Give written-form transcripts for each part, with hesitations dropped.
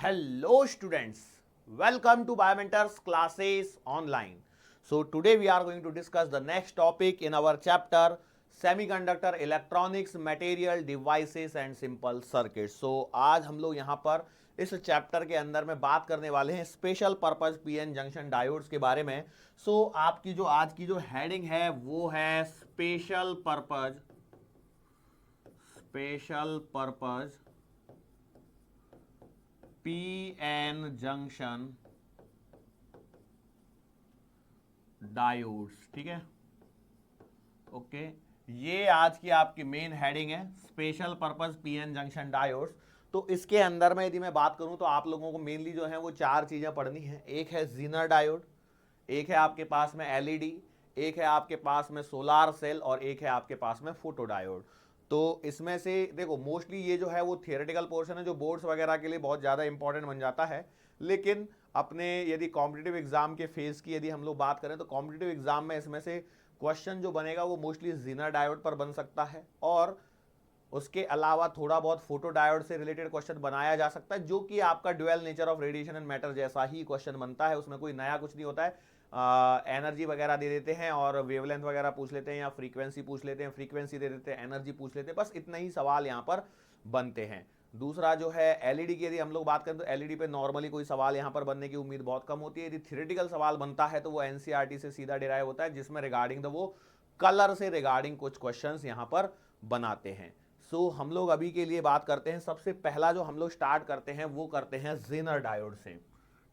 Hello students, welcome to Biomentors classes online. So today we are going to discuss the next topic in our chapter Semiconductor Electronics Material Devices and Simple Circuits. So आज हम लोग यहाँ पर इस chapter के अंदर में बात करने वाले हैं special purpose PN junction diodes के बारे में. सो आपकी जो आज की जो हेडिंग है वो है special purpose PN junction diodes. ठीक है, ओके. ये आज की आपकी मेन हेडिंग है, special purpose PN junction diodes. तो इसके अंदर में यदि मैं बात करूं तो आप लोगों को मेनली जो है वो चार चीजें पढ़नी है. एक है जीनर डायोड, एक है आपके पास में एलईडी, एक है आपके पास में सोलार सेल और एक है आपके पास में फोटो डायोड. तो इसमें से देखो मोस्टली ये जो है वो थियोरेटिकल पोर्शन है जो बोर्ड्स वगैरह के लिए बहुत ज़्यादा इंपॉर्टेंट बन जाता है. लेकिन अपने यदि कॉम्पिटिटिव एग्जाम के फेज की यदि हम लोग बात करें तो कॉम्पिटिटिव एग्जाम में इसमें से क्वेश्चन जो बनेगा वो मोस्टली जीनर डायोड पर बन सकता है और उसके अलावा थोड़ा बहुत फोटो डायोड से रिलेटेड क्वेश्चन बनाया जा सकता है जो कि आपका dual nature of radiation and matter जैसा ही क्वेश्चन बनता है. उसमें कोई नया कुछ नहीं होता है. एनर्जी वगैरह दे देते हैं और वेवलेंथ वगैरह पूछ लेते हैं या फ्रीक्वेंसी पूछ लेते हैं, फ्रीक्वेंसी दे देते हैं, एनर्जी पूछ लेते हैं, बस इतना ही सवाल यहाँ पर बनते हैं. दूसरा जो है एलईडी की यदि हम लोग बात करें तो एलईडी पे नॉर्मली कोई सवाल यहाँ पर बनने की उम्मीद बहुत कम होती है. यदि थ्योरेटिकल सवाल बनता है तो वो एनसीईआरटी से सीधा डिराइव होता है जिसमें रिगार्डिंग द वो कलर से रिगार्डिंग कुछ क्वेश्चंस यहाँ पर बनाते हैं. सो हम लोग अभी के लिए बात करते हैं. सबसे पहला जो हम लोग स्टार्ट करते हैं वो करते हैं जीनर डायोड से.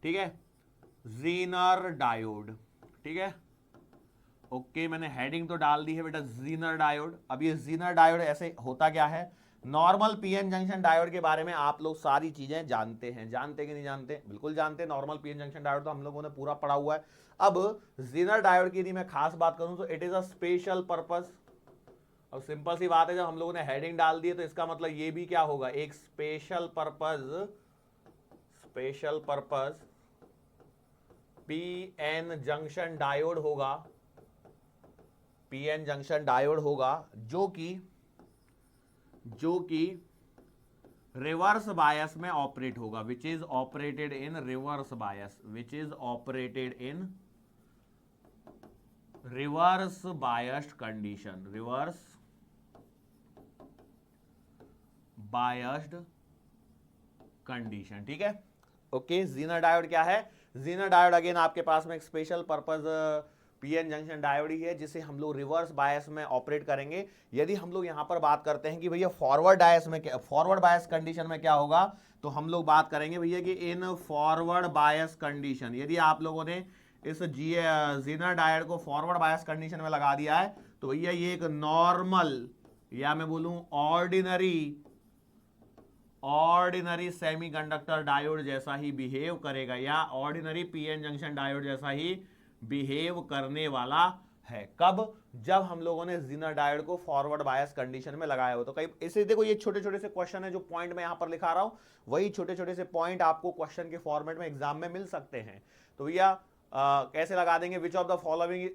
ठीक है, जीनर डायोड. ठीक है, ओके. मैंने हेडिंग तो डाल दी है बेटा जीनर डायोड. अब ये जीनर डायोड ऐसे होता क्या है, नॉर्मल पीएन जंक्शन डायोड के बारे में आप लोग सारी चीजें जानते हैं. जानते कि नहीं जानते? बिल्कुल जानते हैं. नॉर्मल पीएन जंक्शन डायोड तो हम लोगों ने पूरा पढ़ा हुआ है. अब जीनर डायोड की यदि मैं खास बात करूं तो it is a special purpose. अब सिंपल सी बात है, जब हम लोगों ने हेडिंग डाल दी है तो इसका मतलब ये भी क्या होगा, एक special purpose PN junction diode होगा. पीएन जंक्शन डायोड होगा जो कि रिवर्स बायस में ऑपरेट होगा, which is operated in reverse bias, reverse biased condition, reverse biased condition. ठीक है, ओके. जीनर डायोड क्या है? जीनर डायोड अगेन आपके पास में एक special purpose PN junction diode ही है जिसे हम लोग रिवर्स बायस में ऑपरेट करेंगे. यदि हम लोग यहां पर बात करते हैं कि भैया फॉरवर्ड बायस कंडीशन में क्या होगा, तो हम लोग बात करेंगे भैया कि इन फॉरवर्ड बायस कंडीशन, यदि आप लोगों ने इस जीनर डायोड को फॉरवर्ड बायस कंडीशन में लगा दिया है तो भैया ये एक नॉर्मल या मैं बोलूं ऑर्डिनरी सेमीकंडक्टर डायोड जैसा ही बिहेव करेगा या ऑर्डिनरी पीएन जंक्शन डायोड जैसा ही बिहेव करने वाला है. कब? जब हम लोगों ने जीनर डायोड को फॉरवर्ड बायस कंडीशन में लगाया हो. तो कई इसे देखो, ये छोटे छोटे से क्वेश्चन है जो पॉइंट में यहां पर लिखा रहा हूं, वही छोटे छोटे से पॉइंट आपको क्वेश्चन के फॉर्मेट में एग्जाम में मिल सकते हैं. तो भैया कैसे लगा देंगे, which of the following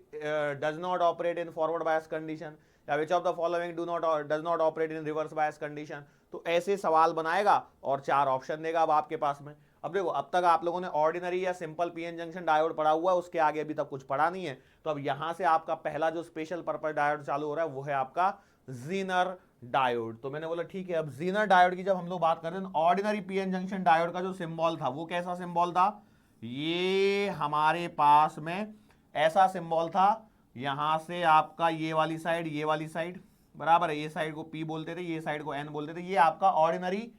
does not operate in forward bias condition या which of the following does not operate in reverse bias condition. तो ऐसे सवाल बनाएगा और चार ऑप्शन देगा अब आपके पास में. अब देखो, अब तक आप लोगों ने ऑर्डिनरी या सिंपल पीएन जंक्शन डायोड पढ़ा हुआ है, उसके आगे अभी तक कुछ पढ़ा नहीं है. तो अब यहां से आपका पहला जो स्पेशल पर्पस डायोड चालू हो रहा है वो है आपका जीनर डायोड. तो मैंने बोला ठीक है, अब जीनर डायोड की जब हम लोग बात करते हैं, ऑर्डिनरी पीएन जंक्शन डायोड का जो सिंबल था वो कैसा सिंबल था, ये हमारे पास में ऐसा सिंबल था. यहां से आपका ये वाली साइड बराबर है, ये साइड को P बोलते थे, ये साइड को N बोलते थे. ये आपका ऑर्डिनरी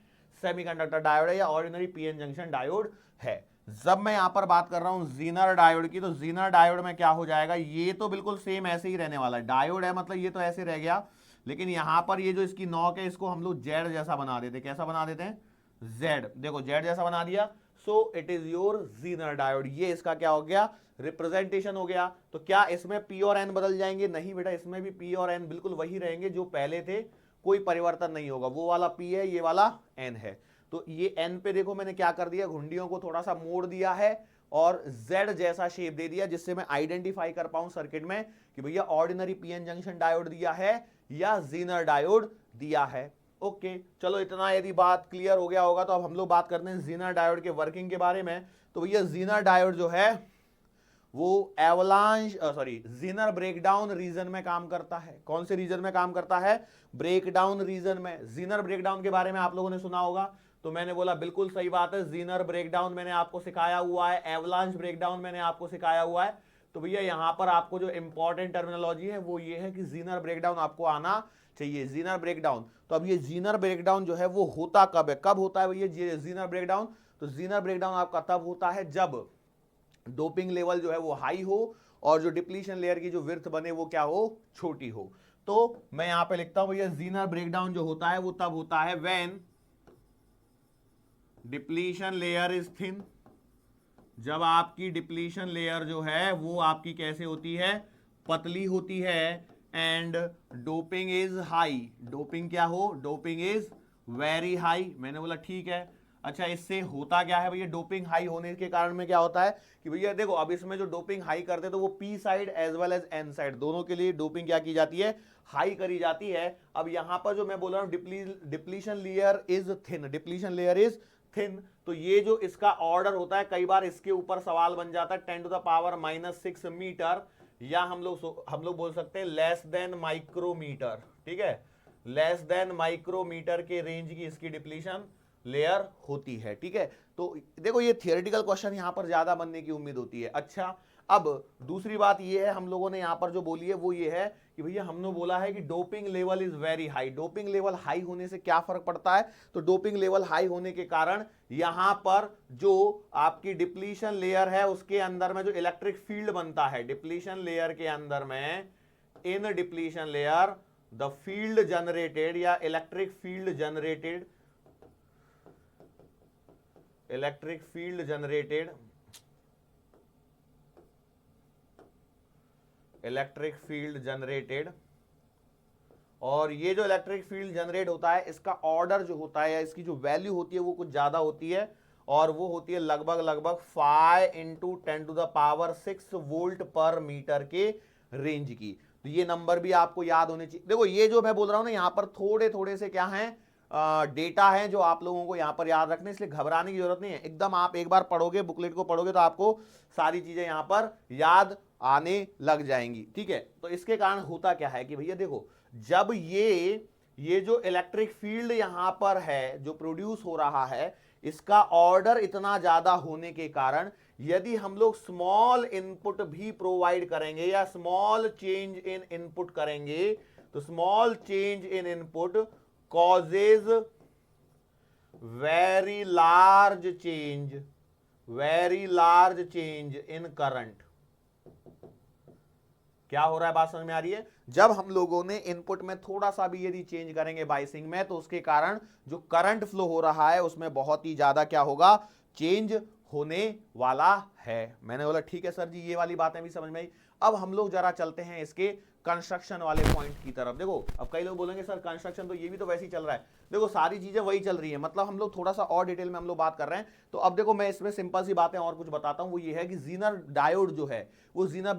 सेमीकंडक्टर डायोड है या ऑर्डिनरी पीएन जंक्शन डायोड है. जब मैं यहां पर बात कर रहा हूं जीनर डायोड की, तो जीनर डायोड में क्या हो जाएगा, ये तो बिल्कुल सेम ऐसे ही रहने वाला है. डायोड है मतलब ये तो ऐसे रह गया, लेकिन यहां पर ये जो इसकी नॉक है इसको हम लोग जेड जैसा बना देते. कैसा बना देते हैं? जेड. देखो जेड जैसा बना दिया. So it is your Zener diode. ये इसका क्या हो गया, रिप्रेजेंटेशन हो गया. तो क्या इसमें P और N बदल जाएंगे? नहीं बेटा, इसमें भी P और N बिल्कुल वही रहेंगे जो पहले थे, कोई परिवर्तन नहीं होगा. वो वाला P है, ये वाला N है. तो ये N पे देखो मैंने क्या कर दिया, घुंडियों को थोड़ा सा मोड़ दिया है और Z जैसा शेप दे दिया जिससे मैं आइडेंटिफाई कर पाऊं सर्किट में कि भैया ऑर्डिनरी पीएन जंक्शन डायोड दिया है या जीनर डायोड दिया है. ओके चलो इतना यदि बात क्लियर हो गया होगा तो अब हम लोग बात करते हैं जीनर डायोड के वर्किंग के बारे में। तो भैया जीनर डायोड जो है वो एवलांच जीनर ब्रेकडाउन रीजन में काम करता है। कौन से रीजन में काम करता है? ब्रेकडाउन रीजन में। जीनर ब्रेकडाउन के बारे में आप लोगों ने सुना होगा, तो मैंने बोला बिल्कुल सही बात है, जीनर ब्रेकडाउन मैंने आपको सिखाया हुआ है, एवलांच ब्रेकडाउन मैंने आपको सिखाया हुआ है। तो भैया यहां पर आपको जो इंपॉर्टेंट टर्मिनोलॉजी है वो ये है कि जीनर ब्रेकडाउन आपको आना चाहिए। जीनर ब्रेकडाउन, तो अब ये जीनर ब्रेकडाउन जो है वो होता कब है? कब होता है भैया जीनर ब्रेकडाउन? तो जीनर ब्रेकडाउन आपका तब होता है जब डोपिंग लेवल जो है वो हाई हो और जो डिप्लीशन लेयर की जो विड्थ बने वो क्या हो? छोटी हो। तो मैं यहां पे लिखता हूं भैया जीनर ब्रेकडाउन जो होता है वो तब होता है when depletion layer is thin. जब आपकी डिप्लीशन लेयर जो है वो आपकी कैसे होती है? पतली होती है। And doping is high. Doping क्या हो? Doping is very high. मैंने बोला ठीक है। अच्छा इससे होता क्या है भैया? डोपिंग हाई होने के कारण में क्या होता है कि भैया देखो अब इसमें जो डोपिंग हाई करते हैं तो वो P side as well as N side दोनों के लिए डोपिंग क्या की जाती है? हाई करी जाती है। अब यहां पर जो मैं बोल रहा हूं depletion layer is thin, depletion layer is thin, तो ये जो इसका ऑर्डर होता है कई बार इसके ऊपर सवाल बन जाता है 10⁻⁻6 मीटर, या हम लोग बोल सकते हैं लेस देन माइक्रोमीटर। ठीक है, लेस देन माइक्रोमीटर के रेंज की इसकी डिप्लीशन लेयर होती है। ठीक है, तो देखो ये थियोरेटिकल क्वेश्चन यहां पर ज्यादा बनने की उम्मीद होती है। अच्छा अब दूसरी बात ये है हम लोगों ने यहां पर जो बोली है वो ये है कि भैया हमने बोला है कि doping level is very high. Doping level high होने से क्या फर्क पड़ता है? तो डोपिंग लेवल हाई होने के कारण यहां पर जो आपकी डिप्लीशन लेयर है उसके अंदर में जो इलेक्ट्रिक फील्ड बनता है, डिप्लीशन लेयर के अंदर में, in depletion layer the field generated या इलेक्ट्रिक फील्ड जनरेटेड और ये जो इलेक्ट्रिक फील्ड जनरेट होता है इसका ऑर्डर जो होता है या इसकी जो वैल्यू होती है वो कुछ ज्यादा होती है और वो होती है लगभग 5 × 10⁻6 वोल्ट पर मीटर के रेंज की। तो ये नंबर भी आपको याद होने चाहिए। देखो ये जो मैं बोल रहा हूं ना यहाँ पर थोड़े से क्या है डेटा है जो आप लोगों को यहां पर याद रखने, इसलिए घबराने की जरूरत नहीं है। एकदम आप एक बार पढ़ोगे, बुकलेट को पढ़ोगे तो आपको सारी चीजें यहां पर याद आने लग जाएंगी। ठीक है, तो इसके कारण होता क्या है कि भैया देखो जब ये जो इलेक्ट्रिक फील्ड यहां पर है जो प्रोड्यूस हो रहा है इसका ऑर्डर इतना ज्यादा होने के कारण यदि हम लोग स्मॉल इनपुट भी प्रोवाइड करेंगे या स्मॉल चेंज इन इनपुट करेंगे तो small change in input causes very large change in current। क्या हो रहा है? बात समझ में आ रही है? जब हम लोगों ने इनपुट में थोड़ा सा भी यदि चेंज करेंगे बाइसिंग में तो उसके कारण जो करंट फ्लो हो रहा है उसमें बहुत ही ज्यादा क्या होगा? चेंज होने वाला है। मैंने बोला ठीक है सर जी, ये वाली बातें भी समझ में आई। अब हम लोग जरा चलते हैं इसके कंस्ट्रक्शन वाले पॉइंट की तरफ। देखो अब कई लोग बोलेंगे सर कंस्ट्रक्शन तो ये भी तो वैसे ही चल रहा है। देखो सारी चीजें वही चल रही है, मतलब हम लोग थोड़ा सा और डिटेल में हम लोग बात कर रहे हैं। तो अब देखो मैं इसमें सिंपल सी बातें और कुछ बताता हूं, वो ये है कि जीनर डायोड जो है वो जीनर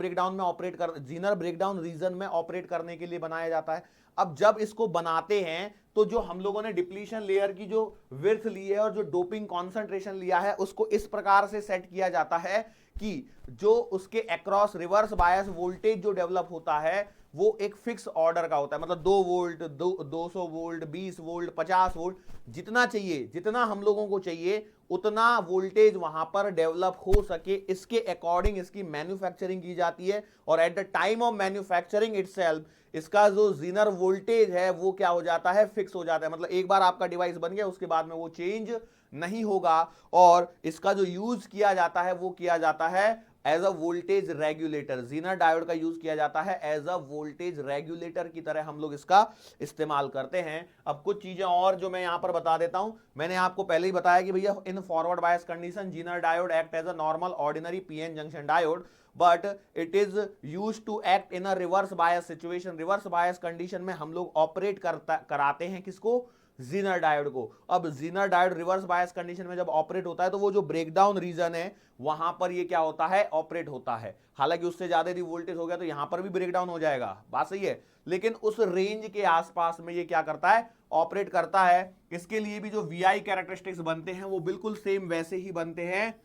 ब्रेकडाउन रीजन में ऑपरेट करने के लिए बनाया जाता है। अब जब इसको बनाते हैं तो जो हम लोगों ने डिप्लीशन लेयर की जो विड्थ ली है और जो डोपिंग कॉन्सेंट्रेशन लिया है उसको इस प्रकार से सेट किया जाता है कि जो उसके अक्रॉस रिवर्स बायस वोल्टेज जो डेवलप होता है वो एक फिक्स ऑर्डर का होता है। मतलब 2 वोल्ट 200 वोल्ट 20 वोल्ट 50 वोल्ट जितना चाहिए, जितना हम लोगों को चाहिए उतना वोल्टेज वहां पर डेवलप हो सके इसके अकॉर्डिंग इसकी मैन्युफैक्चरिंग की जाती है। और at the time of manufacturing itself इसका जो जीनर वोल्टेज है वो क्या हो जाता है? फिक्स हो जाता है। मतलब एक बार आपका डिवाइस बन गया उसके बाद में वो चेंज नहीं होगा। और इसका जो यूज किया जाता है वो किया जाता है as a voltage regulator. Zener diode का यूज किया जाता है एज अ वोल्टेज रेगुलेटर की तरह हम लोग इसका इस्तेमाल करते हैं। अब कुछ चीजें और जो मैं यहां पर बता देता हूं, मैंने आपको पहले ही बताया कि भैया in forward bias condition Zener diode act as a normal ordinary PN junction diode. But it is use to act in a reverse bias situation. Reverse bias condition में हम लोग ऑपरेट कराते हैं किसको? ज़ीनर डायोड को। अब ज़ीनर डायोड रिवर्स बायस कंडीशन में जब ऑपरेट होता है तो वो जो ब्रेकडाउन रीजन है वहां पर ये क्या होता है? ऑपरेट होता है। हालांकि उससे ज्यादा यदि वोल्टेज हो गया तो यहां पर भी ब्रेकडाउन हो जाएगा, बात सही है, लेकिन उस रेंज के आसपास में ये क्या करता है? ऑपरेट करता है। इसके लिए भी जो वीआई कैरेक्टरिस्टिक्स बनते हैं वो बिल्कुल सेम वैसे ही बनते हैं।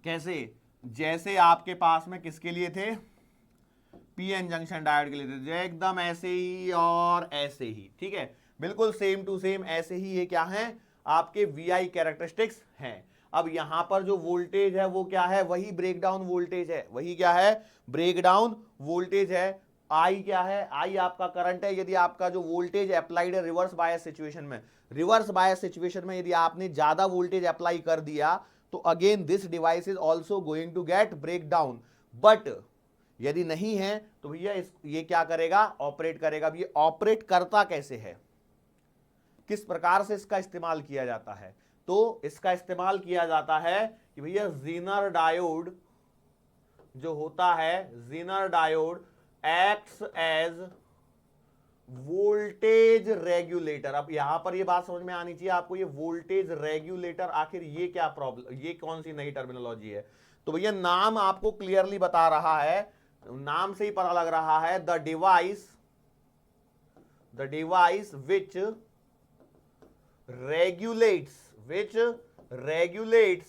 कैसे? जैसे आपके पास में किसके लिए थे? पीएन जंक्शन डायोड के लिए थे, एकदम ऐसे ही और ऐसे ही, ठीक है, बिल्कुल सेम टू सेम ऐसे ही ये क्या है? आपके वीआई कैरेक्टरिस्टिक्स हैं। अब यहां पर जो वोल्टेज है वो क्या है? वही ब्रेकडाउन वोल्टेज है। वही क्या है? ब्रेकडाउन वोल्टेज है। आई क्या है? आई आपका करंट है। यदि आपका जो वोल्टेज अप्लाइड है रिवर्स बायस सिचुएशन में, रिवर्स बायस सिचुएशन में यदि आपने ज्यादा वोल्टेज अप्लाई कर दिया तो again this device is also going to get break down. But यदि नहीं है तो भैया ये क्या करेगा? ऑपरेट करेगा। अब ये ऑपरेट करता कैसे है? किस प्रकार से इसका इस्तेमाल किया जाता है? तो इसका इस्तेमाल किया जाता है कि भैया ज़ीनर डायोड जो होता है, Zener diode acts as voltage regulator. अब यहां पर ये बात समझ में आनी चाहिए आपको, ये वोल्टेज रेगुलेटर आखिर ये क्या प्रॉब्लम, ये कौन सी नई टर्मिनोलॉजी है? तो भैया नाम आपको क्लियरली बता रहा है, नाम से ही पता लग रहा है, the device which regulates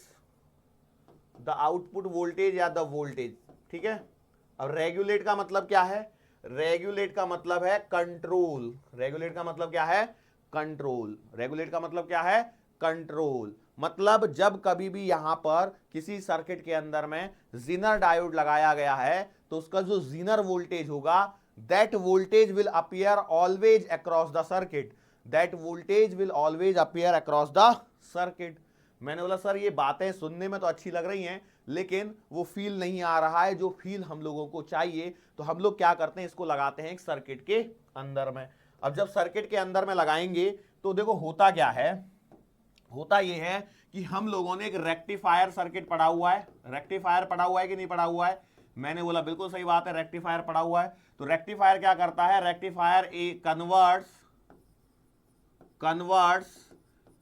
the output voltage या द वोल्टेज, ठीक है। अब रेगुलेट का मतलब क्या है? रेगुलेट का मतलब है कंट्रोल। रेगुलेट का मतलब क्या है? कंट्रोल। रेगुलेट का मतलब क्या है? कंट्रोल। मतलब जब कभी भी यहां पर किसी सर्किट के अंदर में ज़ीनर डायोड लगाया गया है तो उसका जो ज़ीनर वोल्टेज होगा, that voltage will appear always across the circuit. That voltage will always appear across the circuit. मैंने बोला सर ये बातें सुनने में तो अच्छी लग रही हैं लेकिन वो फील नहीं आ रहा है जो फील हम लोगों को चाहिए। तो हम लोग क्या करते हैं, इसको लगाते हैं एक सर्किट के अंदर में। अब जब सर्किट के अंदर में लगाएंगे तो देखो होता क्या है, होता ये है कि हम लोगों ने एक रेक्टिफायर सर्किट पढ़ा हुआ है। रेक्टिफायर पढ़ा हुआ है कि नहीं पढ़ा हुआ है? मैंने बोला बिल्कुल सही बात है, रेक्टिफायर पढ़ा हुआ है। तो रेक्टिफायर क्या करता है? Rectifier converts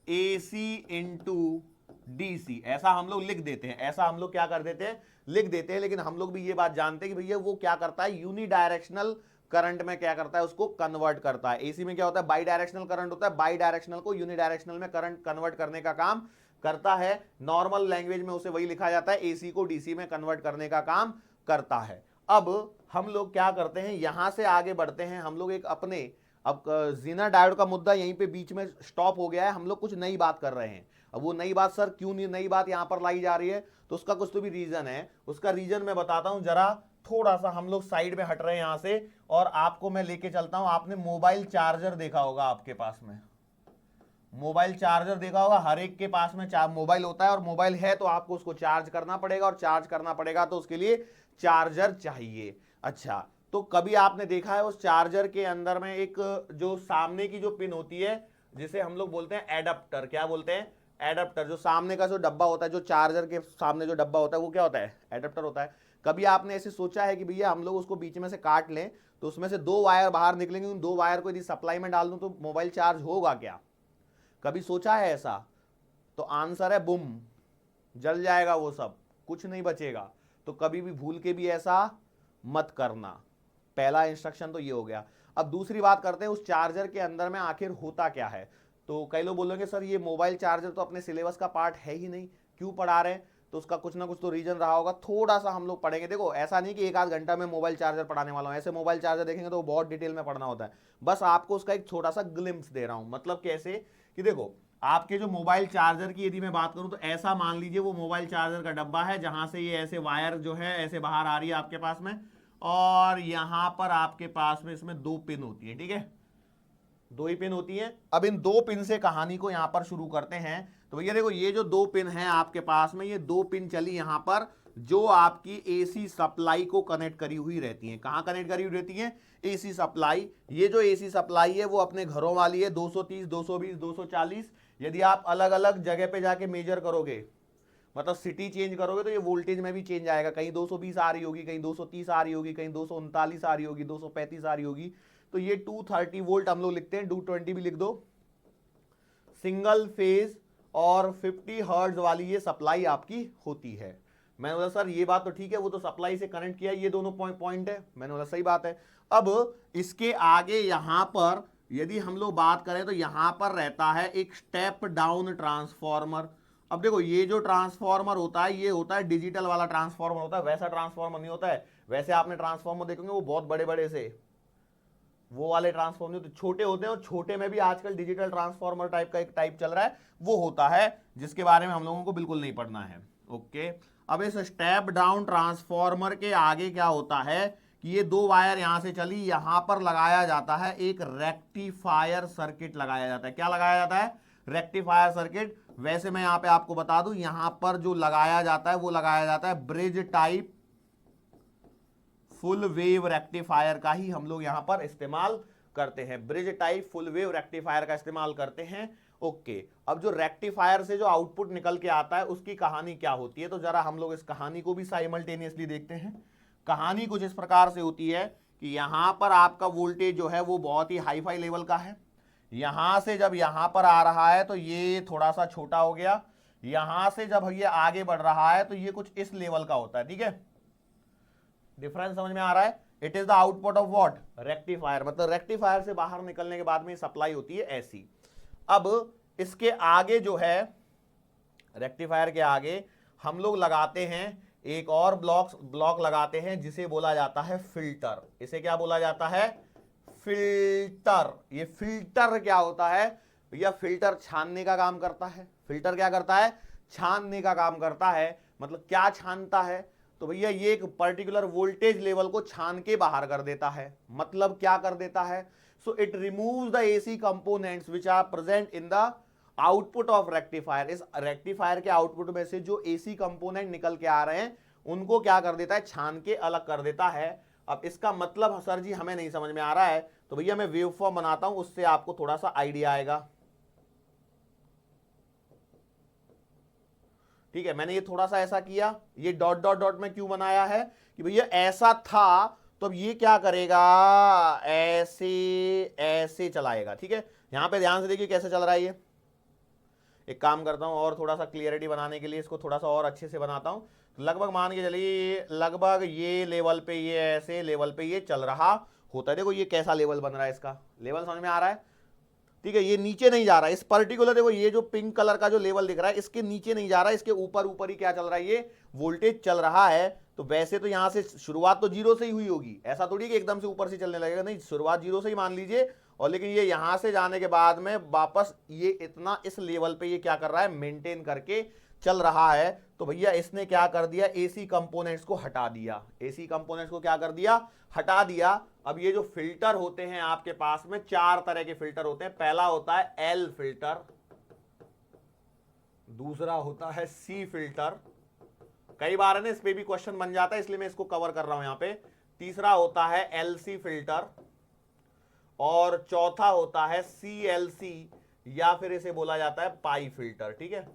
AC into DC, ऐसा हम लोग लिख देते हैं। ऐसा हम लोग क्या कर देते हैं? लिख देते हैं। लेकिन हम लोग भी ये बात जानते हैं कि भैया वो क्या करता है, यूनिडायरेक्शनल करंट में क्या करता है, उसको कन्वर्ट करता है। एसी में क्या होता है? बाई डायरेक्शनल करंट होता है, बाई डायरेक्शनल को यूनिडायरेक्शनल में करंट कन्वर्ट करने का काम करता है। नॉर्मल लैंग्वेज में उसे वही लिखा जाता है, एसी को डीसी में कन्वर्ट करने का काम करता है। अब हम लोग क्या करते हैं, यहां से आगे बढ़ते हैं हम लोग एक अपने, अब ज़ीनर डायोड का मुद्दा यहीं पे बीच में स्टॉप हो गया है, हम लोग कुछ नई बात कर रहे हैं। अब वो नई बात सर क्यों नई बात यहां पर लाई जा रही है, तो उसका कुछ तो भी रीजन है। उसका रीजन मैं बताता हूं, जरा थोड़ा सा हम लोग साइड में हट रहे हैं यहां से और आपको मैं लेके चलता हूं। आपने मोबाइल चार्जर देखा होगा, आपके पास में मोबाइल चार्जर देखा होगा, हर एक के पास में मोबाइल होता है और मोबाइल है तो आपको उसको चार्ज करना पड़ेगा और चार्ज करना पड़ेगा तो उसके लिए चार्जर चाहिए। अच्छा, तो कभी आपने देखा है उस चार्जर के अंदर में एक जो सामने की जो पिन होती है जिसे हम लोग बोलते हैं एडाप्टर, क्या बोलते हैं? एडाप्टर। जो सामने का जो डब्बा होता है, जो चार्जर के सामने जो डब्बा होता है वो क्या होता है? एडाप्टर होता है। कभी आपने ऐसे सोचा है कि भैया हम लोग उसको बीच में से काट लें तो उसमें से दो वायर बाहर निकलेंगे, उन दो वायर को यदि सप्लाई में डाल दूं तो मोबाइल चार्ज होगा क्या? कभी सोचा है ऐसा? तो आंसर है बुम, जल जाएगा वो सब, कुछ नहीं बचेगा। तो कभी भी भूल के भी ऐसा मत करना। पहला इंस्ट्रक्शन तो ये हो गया। अब दूसरी बात करते हैं उस चार्जर के अंदर में आखिर होता क्या है। तो कई लोग बोलेंगे सर ये मोबाइल चार्जर तो अपने सिलेबस का पार्ट है ही नहीं, क्यों पढ़ा रहे हैं? तो उसका कुछ ना कुछ तो रीजन रहा होगा, थोड़ा सा हम लोग पढ़ेंगे। देखो ऐसा नहीं कि एक आध घंटा में मोबाइल चार्जर पढ़ाने वाला हूं, ऐसे मोबाइल चार्जर देखेंगे तो बहुत डिटेल में पढ़ना होता है। बस आपको उसका एक छोटा सा ग्लिम्स दे रहा हूं। मतलब कैसे कि देखो आपके जो मोबाइल चार्जर की यदि मैं बात करूं तो ऐसा मान लीजिए वो मोबाइल चार्जर का डब्बा है जहां से ये ऐसे वायर जो है ऐसे बाहर आ रही है आपके पास में, और यहां पर आपके पास में इसमें दो पिन होती है, ठीक है, दो ही पिन होती है। अब इन दो पिन से कहानी को यहां पर शुरू करते हैं। तो भैया देखो ये जो दो पिन है आपके पास में, ये दो पिन चली यहां पर जो आपकी एसी सप्लाई को कनेक्ट करी हुई रहती है। कहां कनेक्ट करी हुई रहती है? AC supply. ये जो एसी सप्लाई है वो अपने घरों वाली है, 230, 220, 240। यदि आप अलग अलग जगह पे जाके मेजर करोगे, मतलब सिटी चेंज करोगे तो ये वोल्टेज में भी चेंज आएगा, कहीं 220 आ रही होगी, कहीं 230 आ रही होगी, कहीं 239 आ रही होगी, 235 आ रही होगी। तो ये 230 वोल्ट हम लोग लिखते हैं, 220 भी लिख दो। सिंगल फेज और 50 हर्ट्ज वाली ये सप्लाई आपकी होती है। मैंने बोला सर ये बात तो ठीक है, वो तो सप्लाई से कनेक्ट किया, ये दोनों पॉइंट है। मैंने बोला सही बात है। अब इसके आगे यहां पर यदि हम लोग बात करें तो यहां पर रहता है एक स्टेप डाउन ट्रांसफॉर्मर। अब देखो ये जो ट्रांसफॉर्मर होता है ये होता है डिजिटल वाला ट्रांसफॉर्मर होता है, वैसा ट्रांसफॉर्मर नहीं होता है। वैसे आपने ट्रांसफॉर्मर देखेंगे वो बहुत बड़े बड़े से वो वाले ट्रांसफॉर्मर नहीं होते, छोटे होते हैं। और छोटे में भी आजकल डिजिटल ट्रांसफॉर्मर टाइप का एक टाइप चल रहा है, वो होता है, जिसके बारे में हम लोगों को बिल्कुल नहीं पढ़ना है। ओके, अब इस स्टेप डाउन ट्रांसफॉर्मर के आगे क्या होता है कि ये दो वायर यहां से चली, यहां पर लगाया जाता है एक रेक्टिफायर सर्किट लगाया जाता है। क्या लगाया जाता है? Rectifier circuit. वैसे मैं यहां पे आपको बता दूं, यहां पर जो लगाया जाता है वो लगाया जाता है bridge type full wave rectifier का ही हम लोग यहां पर इस्तेमाल करते हैं। Bridge type full wave rectifier का इस्तेमाल करते हैं। ओके, अब जो रेक्टिफायर से जो आउटपुट निकल के आता है उसकी कहानी क्या होती है, तो जरा हम लोग इस कहानी को भी साइमल्टेनियसली देखते हैं। कहानी कुछ इस प्रकार से होती है कि यहां पर आपका वोल्टेज जो है वो बहुत ही हाई फाई लेवल का है। यहां से जब यहां पर आ रहा है तो ये थोड़ा सा छोटा हो गया, यहां से जब ये आगे बढ़ रहा है तो ये कुछ इस लेवल का होता है। ठीक है, डिफरेंस समझ में आ रहा है? It is the output of what? Rectifier. मतलब रेक्टिफायर से बाहर निकलने के बाद में सप्लाई होती है ऐसी। अब इसके आगे जो है, रेक्टिफायर के आगे हम लोग लगाते हैं एक और ब्लॉक लगाते हैं जिसे बोला जाता है फिल्टर। इसे क्या बोला जाता है? फिल्टर। ये फिल्टर क्या होता है भैया? फिल्टर छानने का काम करता है। फिल्टर क्या करता है? छानने का काम करता है। मतलब क्या छानता है? तो भैया ये एक पर्टिकुलर वोल्टेज लेवल को छान के बाहर कर देता है। मतलब क्या कर देता है? So it removes the AC components which are present in the output of rectifier. इस रेक्टिफायर के आउटपुट में से जो एसी कंपोनेंट निकल के आ रहे हैं उनको क्या कर देता है? छान के अलग कर देता है। अब इसका मतलब सर जी हमें नहीं समझ में आ रहा है, तो भैया मैं वेव फॉर्म बनाता हूं, उससे आपको थोड़ा सा आइडिया आएगा। ठीक है, मैंने ये थोड़ा सा ऐसा किया, ये डॉट डॉट डॉट में क्यों बनाया है कि भैया ऐसा था, तो अब ये क्या करेगा? ऐसे ऐसे चलाएगा। ठीक है, यहां पे ध्यान से देखिए कैसे चल रहा है ये। एक काम करता हूं और थोड़ा सा क्लियरिटी बनाने के लिए इसको थोड़ा सा और अच्छे से बनाता हूं। तो लगभग मान के चलिए लगभग ये लेवल पे, ये ऐसे लेवल पे ये चल रहा होता है। देखो ये कैसा लेवल बन रहा है, इसका लेवल समझ में आ रहा है? ठीक है, ये नीचे नहीं जा रहा है इस पर्टिकुलर, देखो ये जो पिंक कलर का जो लेवल दिख रहा है इसके नीचे नहीं जा रहा है, इसके ऊपर ऊपर ही क्या चल रहा है? ये वोल्टेज चल रहा है। तो वैसे तो यहां से शुरुआत तो जीरो से ही हुई होगी, ऐसा थोड़ी कि एकदम से ऊपर से चलने लगेगा, नहीं, शुरुआत जीरो से ही मान लीजिए। और लेकिन ये यहां से जाने के बाद में वापस ये इतना इस लेवल पे ये क्या कर रहा है? मेंटेन करके चल रहा है। तो भैया इसने क्या कर दिया? एसी कंपोनेंट्स को हटा दिया। एसी कंपोनेंट्स को क्या कर दिया? हटा दिया। अब ये जो फिल्टर होते हैं आपके पास में, चार तरह के फिल्टर होते हैं। पहला होता है एल फिल्टर, दूसरा होता है सी फिल्टर, कई बार है ना इस पे भी क्वेश्चन बन जाता है इसलिए मैं इसको कवर कर रहा हूं यहां पे। तीसरा होता है एलसी फिल्टर और चौथा होता है सीएलसी या फिर इसे बोला जाता है पाई फिल्टर। ठीक है,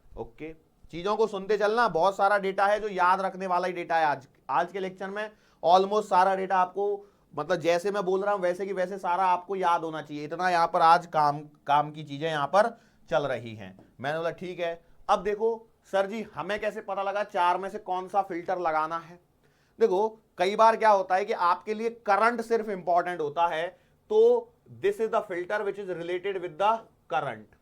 ओके, चीजों को सुनते चलना, बहुत सारा डेटा है जो याद रखने वाला ही डेटा है। आज के लेक्चर में ऑलमोस्ट सारा डेटा आपको, मतलब जैसे मैं बोल रहा हूं वैसे की वैसे सारा आपको याद होना चाहिए। इतना यहां पर आज काम की चीजें यहां पर चल रही हैं। मैंने बोला ठीक है। अब देखो सर जी हमें कैसे पता लगा चार में से कौन सा फिल्टर लगाना है? देखो कई बार क्या होता है कि आपके लिए करंट सिर्फ इंपॉर्टेंट होता है, तो this is the filter which is related with the current.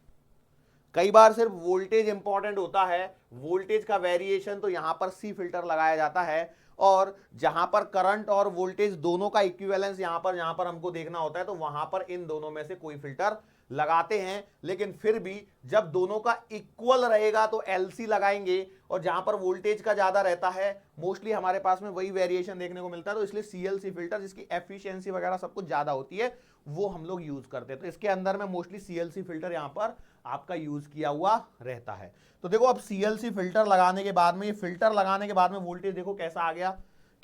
कई बार सिर्फ वोल्टेज इंपॉर्टेंट होता है, वोल्टेज का वेरिएशन, तो यहां पर सी फिल्टर लगाया जाता है। और जहां पर करंट और वोल्टेज दोनों का इक्विवेलेंस यहां पर हमको देखना होता है, तो वहां पर इन दोनों में से कोई फिल्टर लगाते हैं। लेकिन फिर भी जब दोनों का इक्वल रहेगा तो एलसी लगाएंगे, और जहां पर वोल्टेज का ज्यादा रहता है मोस्टली हमारे पास में वही वेरिएशन देखने को मिलता है, तो इसलिए सीएलसी फिल्टर जिसकी एफिशिएंसी वगैरह सब कुछ ज्यादा होती है वो हम लोग यूज करते हैं। तो इसके अंदर में मोस्टली सीएलसी फिल्टर यहां पर आपका यूज किया हुआ रहता है। तो देखो अब सीएलसी फिल्टर लगाने के बाद में, ये फिल्टर लगाने के बाद में वोल्टेज देखो कैसा आ गया।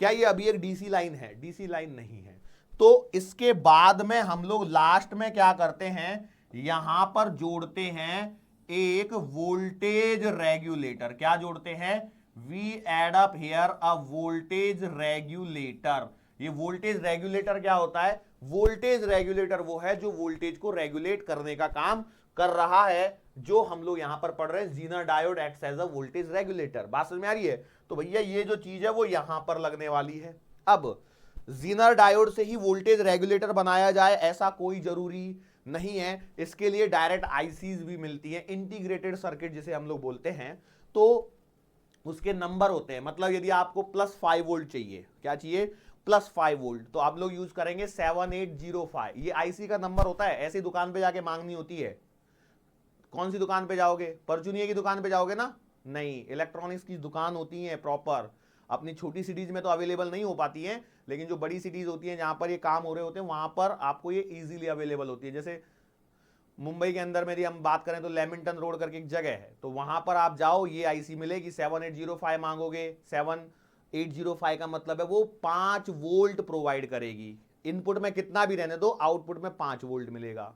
क्या ये अभी एक डीसी लाइन है? डीसी लाइन नहीं है। तो इसके बाद में हम लोग लास्ट में क्या करते हैं? यहां पर जोड़ते हैं एक वोल्टेज रेगुलेटर, क्या जोड़ते हैं, we add up here a voltage regulator. ये वोल्टेज रेगुलेटर क्या होता है, वोल्टेज रेगुलेटर वो है जो वोल्टेज को रेगुलेट करने का काम कर रहा है, जो हम लोग यहां पर पढ़ रहे हैं, Zener diode acts as a voltage regulator. बात समझ में आ रही है? तो भैया ये जो चीज है वो यहां पर लगने वाली है। अब जीनर डायोड से ही वोल्टेज रेगुलेटर बनाया जाए ऐसा कोई जरूरी नहीं है, इसके लिए डायरेक्ट आईसीज भी मिलती है, इंटीग्रेटेड सर्किट जिसे हम लोग बोलते हैं। तो उसके नंबर होते हैं, मतलब यदि आपको +5 वोल्ट चाहिए, क्या चाहिए, +5 वोल्ट, तो आप लोग यूज करेंगे 7805। ये आईसी का नंबर होता है, ऐसी दुकान पे जाके मांगनी होती है। कौन सी दुकान पे जाओगे, परचूनिया की दुकान पे जाओगे ना, नहीं, इलेक्ट्रॉनिक्स की दुकान होती है प्रॉपर। अपनी छोटी सिटीज में तो अवेलेबल नहीं हो पाती है, लेकिन जो बड़ी सिटीज होती हैं जहां पर ये काम हो रहे होते हैं वहां पर आपको ये इजीली अवेलेबल होती है। जैसे मुंबई के अंदर में यदि हम बात करें तो लेमिंगटन रोड करके एक जगह है, तो वहां पर आप जाओ, ये आईसी मिलेगी। 7805 मांगोगे, 7805 का मतलब है वो 5 वोल्ट प्रोवाइड करेगी। इनपुट में कितना भी रहने दो, आउटपुट में 5 वोल्ट मिलेगा।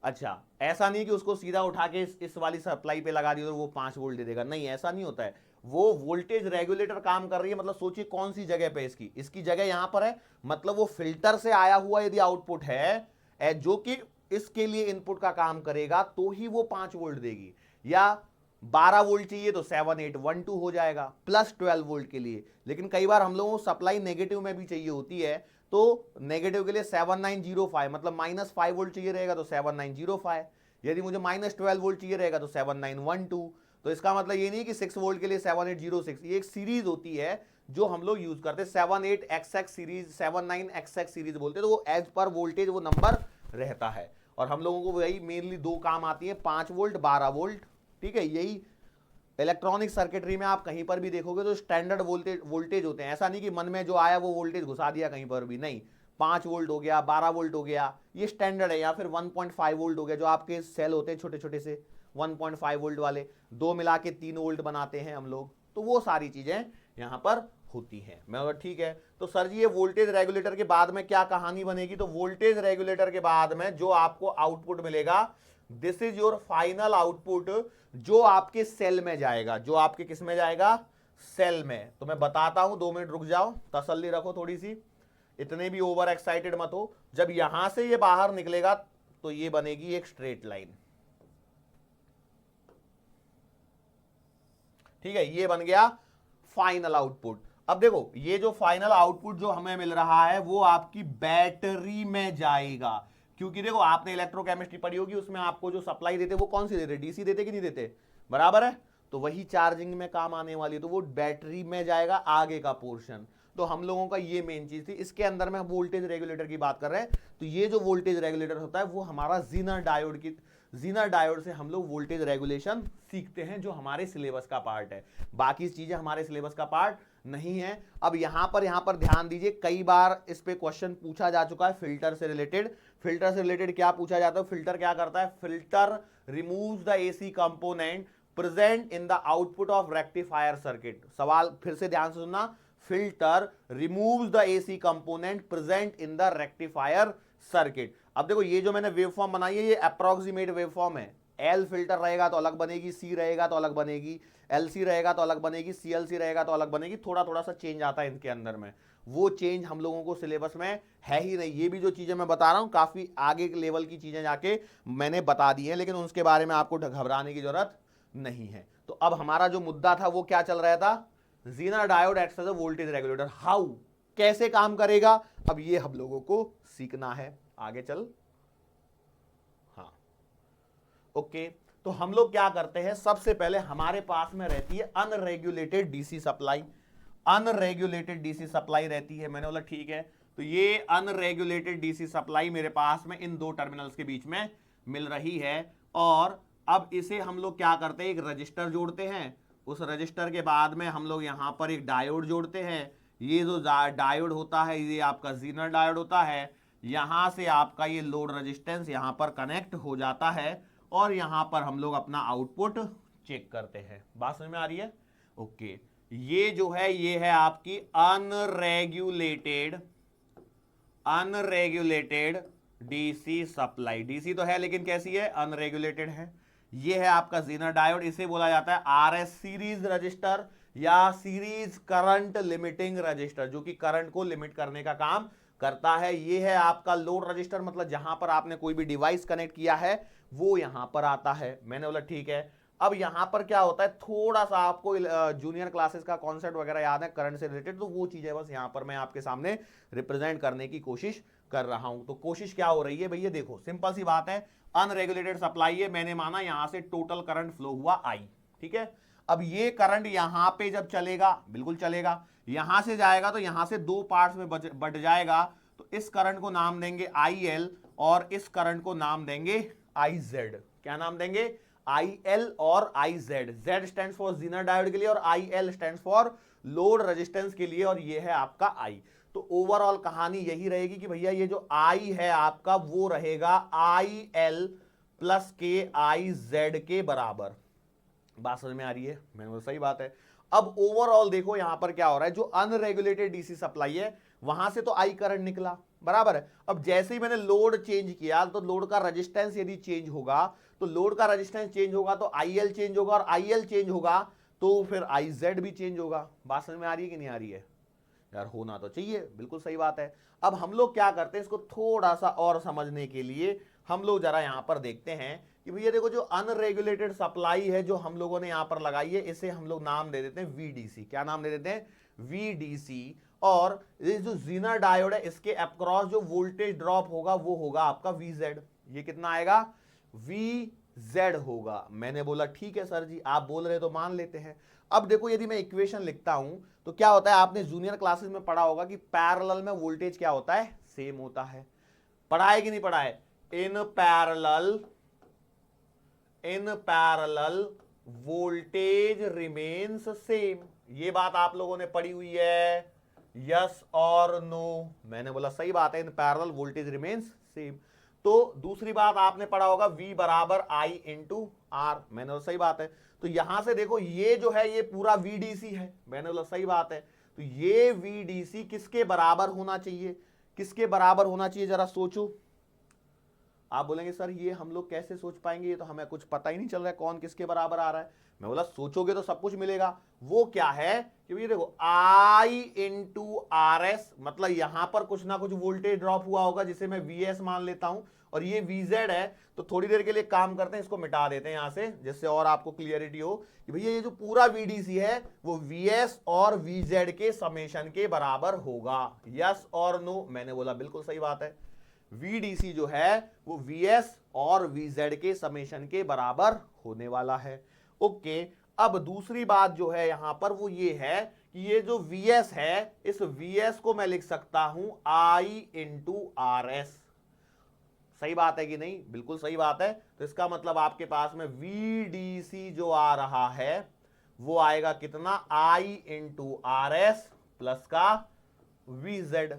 अच्छा, ऐसा नहीं कि उसको सीधा उठा के इस वाली सप्लाई पे लगा दी और वो 5 वोल्ट दे देगा, नहीं, ऐसा नहीं होता है। वो वोल्टेज रेगुलेटर काम कर रही है, मतलब सोचिए कौन सी जगह पे, इसकी जगह यहां पर है, मतलब वो फिल्टर से आया हुआ यदि आउटपुट है जो कि इसके लिए इनपुट का काम करेगा, तो ही वो 5 वोल्ट देगी। या 12 वोल्ट चाहिए तो 7812 हो जाएगा, +12 वोल्ट के लिए। लेकिन कई बार हम लोगों को सप्लाई नेगेटिव में भी चाहिए होती है, तो नेगेटिव के लिए 7905, मतलब -5 वोल्ट चाहिए रहेगा तो 7905। यदि मुझे -12 वोल्ट चाहिए रहेगा तो 7912। तो इसका मतलब ये नहीं कि 6 वोल्ट के लिए 7806, ये एक सीरीज होती है जो हम लोग यूज करते हैं, 78XX सीरीज, 79XX सीरीज बोलते हैं। तो वो एज पर वोल्टेज वो नंबर रहता है, और हम लोगों को वही मेनली दो काम आती है, 5 वोल्ट, 12 वोल्ट। ठीक है, यही इलेक्ट्रॉनिक सर्किटरी में आप कहीं पर भी देखोगे तो स्टैंडर्ड वोल्टेज होते हैं। ऐसा नहीं कि मन में जो आया वो वोल्टेज घुसा दिया कहीं पर भी, नहीं। 5 वोल्ट हो गया, 12 वोल्ट हो गया, ये स्टैंडर्ड है। या फिर 1.5 वोल्ट हो गया, जो आपके सेल होते हैं छोटे छोटे से 1.5 वोल्ट वाले, दो मिला के 3 वोल्ट बनाते हैं हम लोग। तो वो सारी चीजें यहां पर होती हैं। मैं अगर ठीक है, तो सर जी ये वोल्टेज रेगुलेटर के बाद में क्या कहानी बनेगी, तो वोल्टेज रेगुलेटर के बाद में जो आपको आउटपुट मिलेगा, this is your final output, जो आपके सेल में जाएगा, जो आपके किस में जाएगा, सेल में। तो मैं बताता हूं, 2 मिनट रुक जाओ, तसल्ली रखो थोड़ी सी, इतने भी ओवर एक्साइटेड मत हो। जब यहां से ये बाहर निकलेगा तो ये बनेगी एक स्ट्रेट लाइन। ठीक है, ये बन गया फाइनल आउटपुट। अब देखो, ये जो फाइनल आउटपुट जो हमें मिल रहा है वो आपकी बैटरी में जाएगा, क्योंकि देखो आपने इलेक्ट्रोकेमिस्ट्री पढ़ी होगी, उसमें आपको जो सप्लाई देते वो कौन सी देते, डीसी देते कि नहीं देते, बराबर है। तो वही चार्जिंग में काम आने वाली है, तो वो बैटरी में जाएगा आगे का पोर्शन। तो हम लोगों का ये मेन चीज थी। इसके अंदर में हम वोल्टेज रेगुलेटर की बात कर रहे हैं, तो ये जो वोल्टेज रेगुलेटर होता है वो हमारा जीनर डायोड से हम लोग वोल्टेज रेगुलेशन सीखते हैं, जो हमारे सिलेबस का पार्ट है। बाकी चीजें हमारे सिलेबस का पार्ट नहीं है। अब यहां पर ध्यान दीजिए, कई बार इस पे क्वेश्चन पूछा जा चुका है फिल्टर से रिलेटेड। फिल्टर से रिलेटेड क्या पूछा जाता है, फिल्टर क्या करता है, filter removes the AC component present in the output of rectifier circuit. सवाल फिर से ध्यान से सुनना, filter removes the AC component present in the rectifier circuit. अब देखो, ये जो मैंने वेवफॉर्म बनाई है ये अप्रोक्सीमेट वेवफॉर्म है। एल फिल्टर रहेगा तो अलग बनेगी, सी रहेगा तो अलग बनेगी, एलसी रहेगा तो अलग बनेगी, सीएलसी रहेगा तो अलग बनेगी। थोड़ा थोड़ा सा चेंज आता है इनके अंदर में, वो चेंज हम लोगों को सिलेबस में है ही नहीं। ये भी जो चीजें मैं बता रहा हूं काफी आगे के लेवल की चीजें जाके मैंने बता दी हैं, लेकिन उसके बारे में आपको घबराने की जरूरत नहीं है। तो अब हमारा जो मुद्दा था वो क्या चल रहा था, Zener diode acts as a voltage regulator. How, कैसे काम करेगा, अब ये हम लोगों को सीखना है। आगे चल, हाँ, ओके। तो हम लोग क्या करते हैं, सबसे पहले हमारे पास में रहती है unregulated DC supply. Unregulated DC supply रहती है। मैंने बोला ठीक है, तो ये अनरेगुलेटेड डीसी सप्लाई मेरे पास में इन दो टर्मिनल्स के बीच में मिल रही है। और अब इसे हम लोग क्या करते हैं, एक रजिस्टर जोड़ते हैं, उस रजिस्टर के बाद में हम लोग यहां पर एक डायोड जोड़ते हैं। ये जो डायोड होता है ये आपका जीनर डायोड होता है। यहां से आपका ये लोड रेजिस्टेंस यहां पर कनेक्ट हो जाता है, और यहां पर हम लोग अपना आउटपुट चेक करते हैं। बात समझ में आ रही है, ओके। ये जो है ये है आपकी अनरेगुलेटेड डीसी सप्लाई। डीसी तो है लेकिन कैसी है, अनरेगुलेटेड है। ये है आपका जीनर डायोड, इसे बोला जाता है आरएस सीरीज रजिस्टर या सीरीज करंट लिमिटिंग रजिस्टर, जो कि करंट को लिमिट करने का काम करता है। ये है आपका लोड रजिस्टर, मतलब जहां पर आपने कोई भी डिवाइस कनेक्ट किया है वो यहां पर आता है। मैंने बोला ठीक है। अब यहां पर क्या होता है, थोड़ा सा आपको जूनियर क्लासेस का कॉन्सेप्ट वगैरह याद है करंट से रिलेटेड, तो वो चीजें बस यहां पर मैं आपके सामने रिप्रेजेंट करने की कोशिश कर रहा हूं। तो कोशिश क्या हो रही है भैया, देखो सिंपल सी बात है, अनरेगुलेटेड सप्लाई है, मैंने माना यहां से टोटल करंट फ्लो हुआ आई, ठीक है। अब ये करंट यहां पे जब चलेगा, बिल्कुल चलेगा, यहां से जाएगा तो यहां से दो पार्ट्स में बट जाएगा, तो इस करंट को नाम देंगे IL और इस करंट को नाम देंगे IZ। क्या नाम देंगे, IL और IZ। Z stands for Zener diode के लिए और IL stands for load resistance के लिए, और ये है आपका I। तो ओवरऑल कहानी यही रहेगी कि भैया ये जो I है आपका वो रहेगा IL प्लस के IZ के बराबर। बात समझ में आ रही है, मैंने वो सही बात है। अब ओवरऑल देखो यहां पर क्या हो रहा है, जो अनरेगुलेटेड डीसी सप्लाई है वहां से तो आई करंट निकला, बराबर है। अब जैसे ही मैंने लोड चेंज किया तो लोड का रेजिस्टेंस यदि चेंज होगा, तो लोड का रेजिस्टेंस चेंज होगा तो IL चेंज होगा, और IL चेंज होगा तो फिर IZ भी चेंज होगा। बात समझ में आ रही है कि नहीं आ रही है यार, होना तो चाहिए, बिल्कुल सही बात है। अब हम लोग क्या करते हैं, इसको थोड़ा सा और समझने के लिए हम लोग जरा यहां पर देखते हैं कि भैया देखो जो अनरेगुलेटेड सप्लाई है जो हम लोगों ने यहां पर लगाई है, इसे हम लोग नाम दे देते हैं VDC। क्या नाम दे देते हैं, VDC। और ये जो जीनर डायोड है इसके अक्रॉस जो वोल्टेज ड्रॉप होगा वो होगा आपका VZ। ये कितना आएगा, VZ होगा। मैंने बोला ठीक है सर जी, आप बोल रहे तो मान लेते हैं। अब देखो यदि मैं इक्वेशन लिखता हूं तो क्या होता है, आपने जूनियर क्लासेस में पढ़ा होगा कि पैरेलल में वोल्टेज क्या होता है, सेम होता है। पढ़ा है कि नहीं पढ़ा है, in parallel voltage remains same. ये बात आप लोगों ने पढ़ी हुई है, यस और नो। मैंने बोला सही बात है, in parallel voltage remains same. तो दूसरी बात आपने पढ़ा होगा V बराबर I इंटू आर। मैंने बोला सही बात है। तो यहां से देखो ये जो है ये पूरा VDC है, मैंने बोला सही बात है। तो ये VDC किसके बराबर होना चाहिए, किसके बराबर होना चाहिए, जरा सोचो। आप बोलेंगे सर ये हम लोग कैसे सोच पाएंगे, ये तो हमें कुछ पता ही नहीं चल रहा है कौन किसके बराबर आ रहा है। मैं बोला सोचोगे तो सब कुछ मिलेगा। वो क्या है कि भैया देखो I इंटू RS, मतलब यहां पर कुछ ना कुछ वोल्टेज ड्रॉप हुआ होगा जिसे मैं VS मान लेता हूं, और ये VZ है। तो थोड़ी देर के लिए काम करते हैं, इसको मिटा देते हैं यहां से, जिससे और आपको क्लियरिटी हो कि भैया ये जो पूरा VDC है वो VS और VZ के समेशन के बराबर होगा। यस और नो, मैंने बोला बिल्कुल सही बात है। VDC जो है वो VS और VZ के समेशन के बराबर होने वाला है। ओके, अब दूसरी बात जो है यहां पर वो ये है कि ये जो VS है, इस VS को मैं लिख सकता हूं I इंटू RS। सही बात है कि नहीं, बिल्कुल सही बात है। तो इसका मतलब आपके पास में VDC जो आ रहा है वो आएगा कितना, I इंटू RS प्लस का VZ।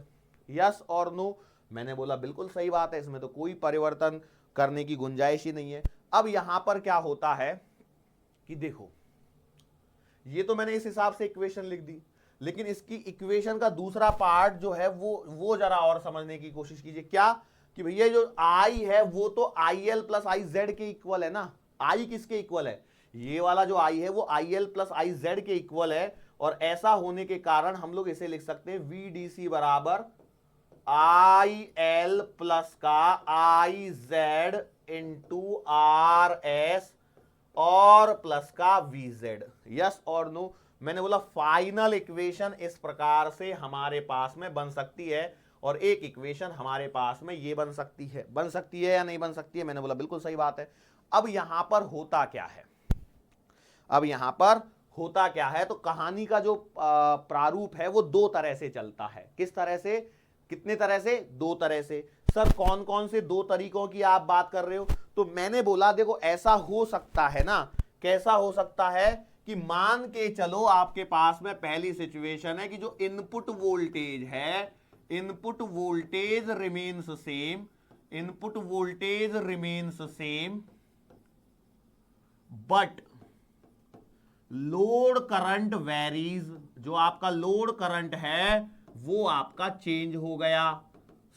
यस और नो, मैंने बोला बिल्कुल सही बात है, इसमें तो कोई परिवर्तन करने की गुंजाइश ही नहीं है। अब यहां पर क्या होता है कि देखो ये तो मैंने इस हिसाब से इक्वेशन लिख दी, लेकिन इसकी इक्वेशन का दूसरा पार्ट जो है वो जरा और समझने की कोशिश कीजिए। क्या कि भैया जो I है वो तो IL प्लस IZ के इक्वल है ना। I किसके इक्वल है, ये वाला जो I है वो IL प्लस IZ के इक्वल है, और ऐसा होने के कारण हम लोग इसे लिख सकते हैं VDC बराबर IL प्लस का IZ इंटू RS और प्लस का VZ। यस और नो, मैंने बोला फाइनल इक्वेशन इस प्रकार से हमारे पास में बन सकती है, और एक इक्वेशन हमारे पास में ये बन सकती है या नहीं बन सकती है। मैंने बोला बिल्कुल सही बात है। अब यहां पर होता क्या है, अब यहां पर होता क्या है, तो कहानी का जो प्रारूप है वो दो तरह से चलता है। किस तरह से, कितने तरह से, दो तरह से। सर कौन कौन से दो तरीकों की आप बात कर रहे हो, तो मैंने बोला देखो ऐसा हो सकता है ना, कैसा हो सकता है कि मान के चलो आपके पास में पहली सिचुएशन है कि जो इनपुट वोल्टेज है, input voltage remains same, input voltage remains same, but load current varies. जो आपका लोड करंट है वो आपका चेंज हो गया।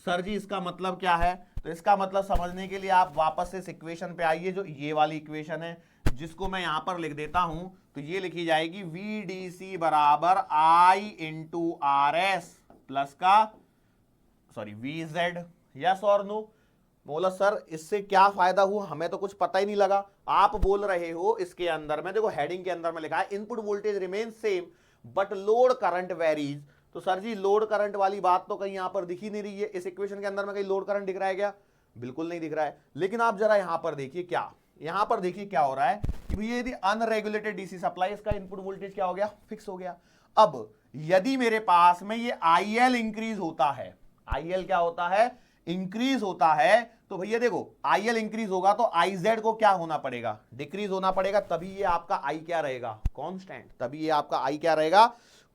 सर जी इसका मतलब क्या है, तो इसका मतलब समझने के लिए आप वापस से इस इक्वेशन पे आइए, जो ये वाली इक्वेशन है, जिसको मैं यहां पर लिख देता हूं। तो ये लिखी जाएगी VDC बराबर I इंटू RS प्लस का VZ। यस और नो? बोला सर इससे क्या फायदा हुआ, हमें तो कुछ पता ही नहीं लगा। आप बोल रहे हो इसके अंदर में देखो, हेडिंग के अंदर में लिखा है input voltage remain same but load current varies. तो सर जी लोड करंट वाली बात तो कहीं यहां पर दिख ही नहीं रही है, इस इक्वेशन के अंदर में कहीं लोड करंट दिख रहा है क्या? बिल्कुल नहीं दिख रहा है। लेकिन आप जरा यहां पर देखिए, क्या यहां पर देखिए क्या हो रहा है कि भैया यदि अनरेगुलेटेड डीसी सप्लाई, इसका इनपुट वोल्टेज क्या हो गया, फिक्स हो गया। अब यदि मेरे पास में ये IL इंक्रीज होता है, IL क्या होता है, इंक्रीज होता है, तो भैया देखो IL इंक्रीज होगा तो IZ को क्या होना पड़ेगा, डिक्रीज होना पड़ेगा, तभी ये आपका I क्या रहेगा, कांस्टेंट। तभी ये आपका I क्या रहेगा,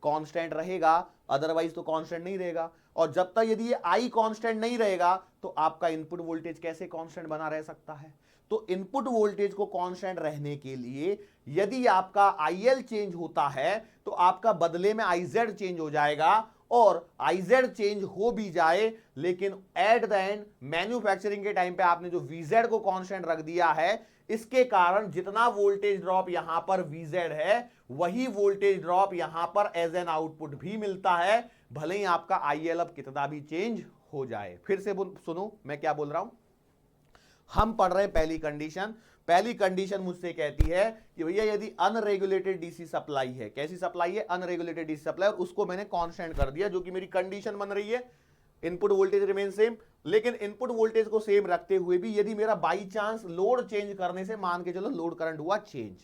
कांस्टेंट रहेगा, अदरवाइज तो कांस्टेंट नहीं रहेगा। और जब तक यदि ये I कांस्टेंट नहीं रहेगा तो आपका इनपुट वोल्टेज कैसे कांस्टेंट बना रह सकता है? तो इनपुट वोल्टेज को कांस्टेंट रहने के लिए यदि आपका IL चेंज होता है तो आपका बदले में IZ चेंज हो जाएगा, और IZ चेंज हो भी जाए लेकिन एट द एंड मैन्युफैक्चरिंग के टाइम पे आपने जो VZ को कांस्टेंट रख दिया है, इसके कारण जितना वोल्टेज ड्रॉप यहां पर VZ है वही वोल्टेज ड्रॉप यहां पर एज एन आउटपुट भी मिलता है, भले ही आपका IL अब कितना भी चेंज हो जाए। फिर से सुनो मैं क्या बोल रहा हूं। हम पढ़ रहे हैं पहली कंडीशन। पहली कंडीशन मुझसे कहती है कि भैया यदि अनरेगुलेटेड डीसी सप्लाई है, कैसी सप्लाई है, अनरेगुलेटेड डीसी सप्लाई, और उसको मैंने कांस्टेंट कर दिया, जो कि मेरी कंडीशन बन रही है इनपुट वोल्टेज रिमेन सेम। लेकिन इनपुट वोल्टेज को सेम रखते हुए भी यदि मेरा बाई चांस लोड चेंज करने से, मान के चलो लोड करंट हुआ चेंज,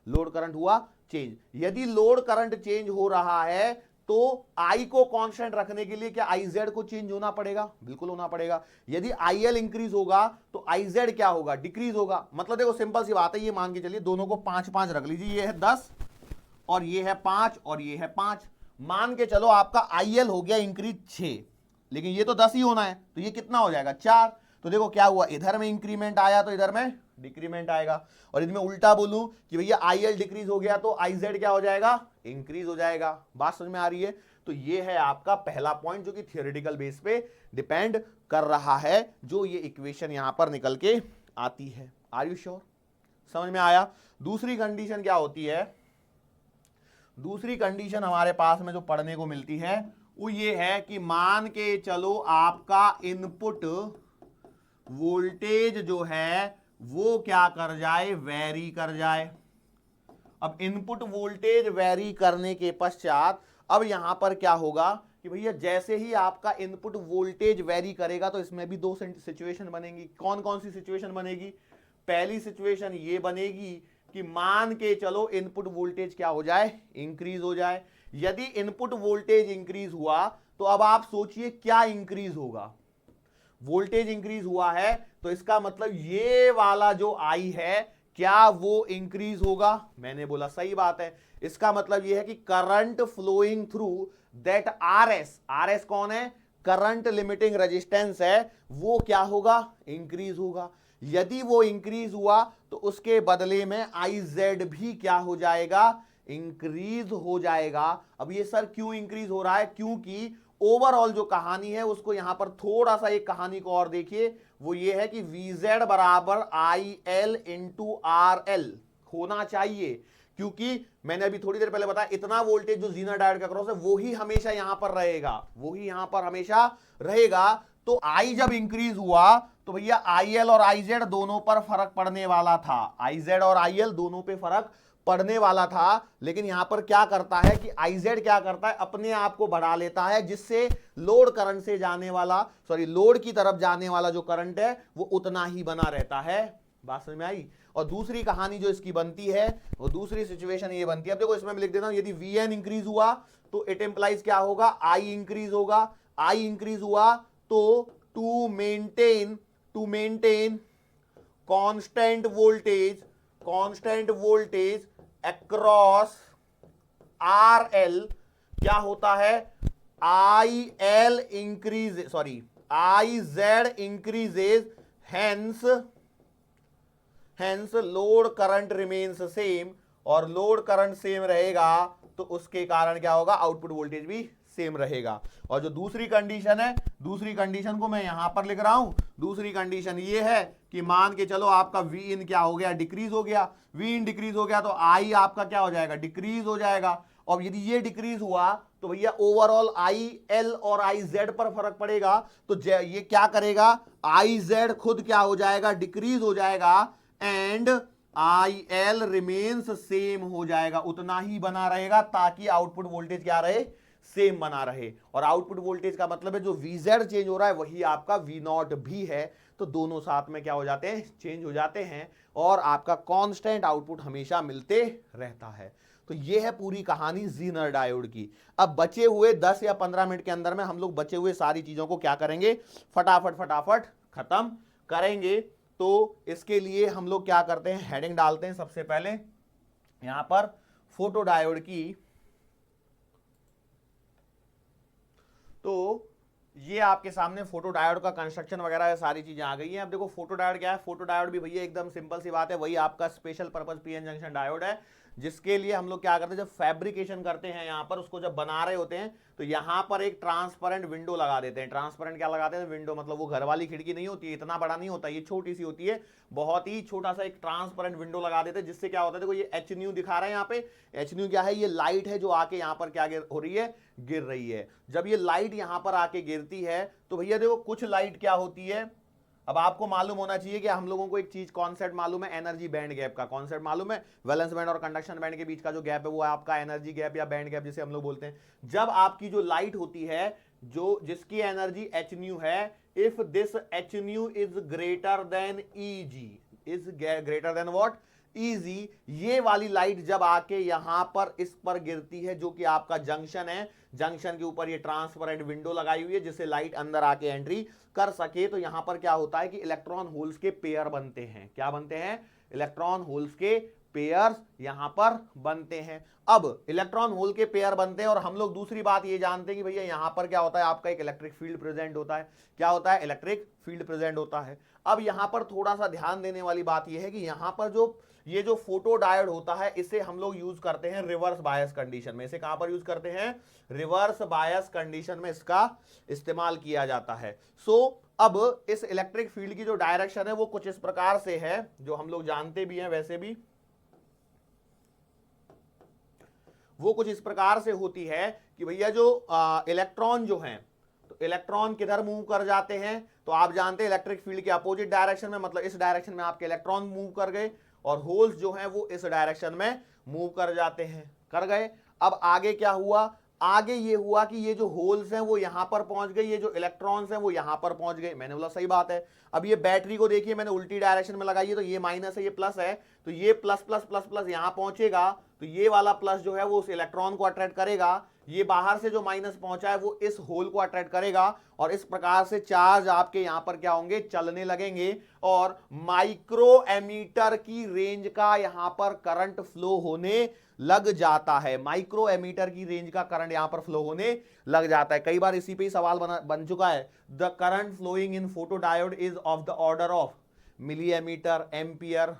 लोड करंट हुआ चेंज, यदि लोड करंट चेंज हो रहा है तो I को कांस्टेंट रखने के लिए क्या IZ को चेंज होना पड़ेगा? बिल्कुल होना पड़ेगा। यदि IL इंक्रीज होगा तो IZ क्या होगा, डिक्रीज होगा। मतलब देखो सिंपल सी बात है, ये मान के चलिए दोनों को 5-5 रख लीजिए, ये है 10 और ये है 5 और ये है 5। मान के चलो आपका IL हो गया इंक्रीज 6, लेकिन ये तो 10 ही होना है, तो ये कितना हो जाएगा 4। तो देखो क्या हुआ, इधर में इंक्रीमेंट आया तो इधर में डिक्रीमेंट आएगा। और यदि मैं उल्टा बोलूं कि भैया IL डिक्रीज हो गया तो IZ क्या हो जाएगा, इंक्रीज हो जाएगा। बात समझ में आ रही है? तो ये है आपका पहला पॉइंट जो कि थियोरेटिकल बेस पे डिपेंड कर रहा है, जो ये इक्वेशन यहां पर निकल के आती है। Are you sure? समझ में आया? दूसरी कंडीशन क्या होती है, दूसरी कंडीशन हमारे पास में जो पढ़ने को मिलती है वो ये है कि मान के चलो आपका इनपुट वोल्टेज जो है वो क्या कर जाए, वेरी कर जाए। अब इनपुट वोल्टेज वेरी करने के पश्चात अब यहां पर क्या होगा कि भैया जैसे ही आपका इनपुट वोल्टेज वेरी करेगा तो इसमें भी दो सिचुएशन बनेगी। कौन कौन सी सिचुएशन बनेगी? पहली सिचुएशन ये बनेगी कि मान के चलो इनपुट वोल्टेज क्या हो जाए, इंक्रीज हो जाए। यदि इनपुट वोल्टेज इंक्रीज हुआ तो अब आप सोचिए क्या इंक्रीज होगा, वोल्टेज इंक्रीज हुआ है तो इसका मतलब ये वाला जो I है क्या वो इंक्रीज होगा? मैंने बोला सही बात है। इसका मतलब यह है कि current flowing through that RS कौन है, करंट लिमिटिंग रेजिस्टेंस है, वो क्या होगा, इंक्रीज होगा। यदि वो इंक्रीज हुआ तो उसके बदले में IZ भी क्या हो जाएगा, इंक्रीज हो जाएगा। अब ये सर क्यों इंक्रीज हो रहा है? क्योंकि ओवरऑल जो कहानी है उसको यहां पर थोड़ा सा एक कहानी को और देखिए, वो ये है कि VZ बराबर IL इंटू RL होना चाहिए, क्योंकि मैंने अभी थोड़ी देर पहले बताया इतना वोल्टेज जो जीनर डायोड का क्रॉस है वो ही हमेशा यहां पर रहेगा, वो ही यहां पर हमेशा रहेगा। तो I जब इंक्रीज हुआ तो भैया IL और IZ दोनों पर फर्क पड़ने वाला था, IZ और IL दोनों पे फर्क पड़ने वाला था। लेकिन यहां पर क्या करता है कि IZ क्या करता है, अपने आप को बढ़ा लेता है, जिससे लोड करंट से जाने वाला, लोड की तरफ जाने वाला जो करंट है वो उतना ही बना रहता है। बात समझ में आई? और दूसरी कहानी जो इसकी बनती है वो दूसरी सिचुएशन ये बनती है, अब देखो इसमें मैं लिख देता हूं, यदि VN इंक्रीज हुआ तो इट इंप्लाइज क्या होगा, I इंक्रीज होगा। I इंक्रीज हुआ तो to maintain constant voltage across RL क्या होता है, IZ increases, hence load current remains same, और लोड करंट सेम रहेगा तो उसके कारण क्या होगा, आउटपुट वोल्टेज भी सेम रहेगा। और जो दूसरी कंडीशन है, दूसरी कंडीशन को मैं यहां पर लिख रहा हूं। दूसरी कंडीशन ये है कि मान के चलो आपका वी इन क्या हो गया, डिक्रीज हो गया। वी इन डिक्रीज हो गया तो आई आपका क्या हो जाएगा, डिक्रीज हो जाएगा। और यदि ये डिक्रीज हुआ तो भैया ओवरऑल आई एल और आई जेड पर फर्क पड़ेगा। तो ये क्या करेगा, आई जेड खुद क्या हो जाएगा, डिक्रीज हो जाएगा, and I L remains same हो जाएगा, उतना ही बना रहेगा, ताकि आउटपुट वोल्टेज क्या रहे, सेम बना रहे। और आउटपुट वोल्टेज का मतलब है जो वीजेड चेंज हो रहा है वही आपका वी नॉट भी है। तो दोनों साथ में क्या हो जाते हैं, चेंज हो जाते हैं, और आपका कांस्टेंट आउटपुट हमेशा मिलते रहता है। तो ये है पूरी कहानी ज़ीनर डायोड की। अब बचे हुए 10 या 15 मिनट के अंदर में हम लोग बचे हुए सारी चीजों को क्या करेंगे, फटाफट फटाफट खत्म करेंगे। तो इसके लिए हम लोग क्या करते हैं, हेडिंग डालते हैं सबसे पहले यहां पर फोटो डायोड की। तो ये आपके सामने फोटो डायोड का कंस्ट्रक्शन वगैरह सारी चीजें आ गई हैं। अब देखो फोटो डायोड क्या है, फोटो डायोड भी भैया एकदम सिंपल सी बात है, वही आपका special purpose PN junction diode है, जिसके लिए हम लोग क्या करते हैं, जब फैब्रिकेशन करते हैं यहां पर, उसको जब बना रहे होते हैं तो यहां पर एक ट्रांसपेरेंट विंडो लगा देते हैं। ट्रांसपेरेंट क्या लगाते हैं, विंडो, मतलब वो घर वाली खिड़की नहीं होती है, इतना बड़ा नहीं होता, ये छोटी सी होती है, बहुत ही छोटा सा एक ट्रांसपेरेंट विंडो लगा देते हैं। जिससे क्या होता है, देखो ये एच न्यू दिखा रहे हैं यहाँ पे, एच न्यू क्या है, ये लाइट है जो आके यहाँ पर क्या हो रही है, गिर रही है। जब ये लाइट यहां पर आके गिरती है तो भैया देखो कुछ लाइट क्या होती है, अब आपको मालूम होना चाहिए कि हम लोगों को एक चीज कॉन्सेप्ट मालूम है, एनर्जी बैंड गैप का कॉन्सेप्ट मालूम है। वैलेंस बैंड और कंडक्शन बैंड के बीच का जो गैप है वो आपका एनर्जी गैप या बैंड गैप जिसे हम लोग बोलते हैं। जब आपकी जो लाइट होती है, जो जिसकी एनर्जी एच न्यू है, if this h nu is greater than E G, is greater than what, E G, ये वाली लाइट जब आके यहां पर इस पर गिरती है जो कि आपका जंक्शन है, जंक्शन के ऊपर ये ट्रांसपेरेंट विंडो लगाई हुई है जिससे लाइट अंदर आके एंट्री कर सके, तो यहां पर क्या होता है कि इलेक्ट्रॉन होल्स के पेयर बनते हैं। क्या बनते हैं, इलेक्ट्रॉन होल्स के पेयर्स यहां पर बनते हैं। अब इलेक्ट्रॉन होल के पेयर बनते हैं, और हम लोग दूसरी बात ये जानते हैं कि भैया यहां पर क्या होता है, आपका एक इलेक्ट्रिक फील्ड प्रेजेंट होता है। क्या होता है, इलेक्ट्रिक फील्ड प्रेजेंट होता है। अब यहां पर थोड़ा सा ध्यान देने वाली बात यह है कि यहां पर जो ये जो फोटो डायोड होता है, इसे हम लोग यूज करते हैं रिवर्स बायस कंडीशन में। इसे कहां पर यूज करते हैं, रिवर्स बायस कंडीशन में इसका इस्तेमाल किया जाता है। अब इस इलेक्ट्रिक फील्ड की जो डायरेक्शन है वो कुछ इस प्रकार से है, जो हम लोग जानते भी हैं वैसे भी, वो कुछ इस प्रकार से होती है कि भैया जो इलेक्ट्रॉन जो हैं, तो इलेक्ट्रॉन किधर मूव कर जाते हैं, तो आप जानते हैं इलेक्ट्रिक फील्ड के अपोजिट डायरेक्शन में, मतलब इस डायरेक्शन में आपके इलेक्ट्रॉन मूव कर गए, और होल्स जो हैं वो इस डायरेक्शन में मूव कर जाते हैं, कर गए। अब आगे क्या हुआ, आगे ये हुआ कि ये जो होल्स हैं वो यहां पर पहुंच गए, ये जो इलेक्ट्रॉन्स हैं वो यहां पर पहुंच गए। मैंने बोला सही बात है। अब ये बैटरी को देखिए, मैंने उल्टी डायरेक्शन में लगाई है, तो ये माइनस है, ये प्लस है, तो ये प्लस प्लस प्लस प्लस यहां पहुंचेगा, तो ये वाला प्लस जो है वो उस इलेक्ट्रॉन को अट्रैक्ट करेगा, ये बाहर से जो माइनस पहुंचा है वो इस होल को अट्रैक्ट करेगा, और इस प्रकार से चार्ज आपके यहां पर क्या होंगे, चलने लगेंगे, और माइक्रो एमीटर की रेंज का यहां पर करंट फ्लो होने लग जाता है। माइक्रो एमीटर की रेंज का करंट यहां पर फ्लो होने लग जाता है। कई बार इसी पे ही सवाल बन चुका है, the current flowing in photo diode is of the order of milli ammeter, ampere,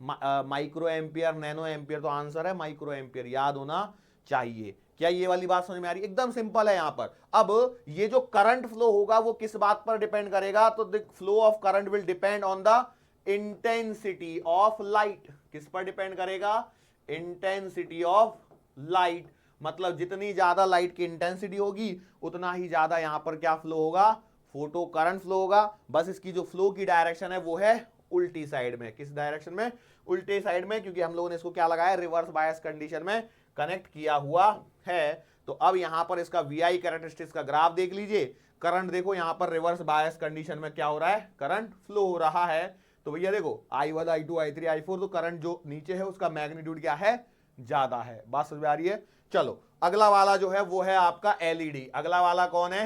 micro ampere, nano ampere. तो आंसर है माइक्रो एम्पियर, याद होना चाहिए। क्या ये वाली बात समझ में आ रही है, एकदम सिंपल है यहां पर। अब ये जो करंट फ्लो होगा वो किस बात पर डिपेंड करेगा, तो the flow of current will depend on the intensity of light. किस पर डिपेंड करेगा, इंटेंसिटी ऑफ लाइट, मतलब जितनी ज्यादा लाइट की इंटेंसिटी होगी उतना ही ज्यादा यहां पर क्या फ्लो होगा, फोटो करंट फ्लो होगा। बस इसकी जो फ्लो की डायरेक्शन है वो है उल्टी साइड में। किस डायरेक्शन में, उल्टे साइड में, क्योंकि हम लोगों ने इसको क्या लगाया, रिवर्स बायस कंडीशन में कनेक्ट किया हुआ है। तो अब यहां पर इसका VI कैरेक्टरिस्टिक्स का ग्राफ देख लीजिए। करंट देखो यहां पर रिवर्स बायस कंडीशन में क्या हो रहा है, करंट फ्लो हो रहा है। तो भैया देखो I1, I2, I3, I4, तो करंट जो नीचे है उसका मैग्नीट्यूड क्या है, ज्यादा है। बात समझ में आ रही है। चलो अगला वाला जो है वो है आपका LED। अगला वाला कौन है,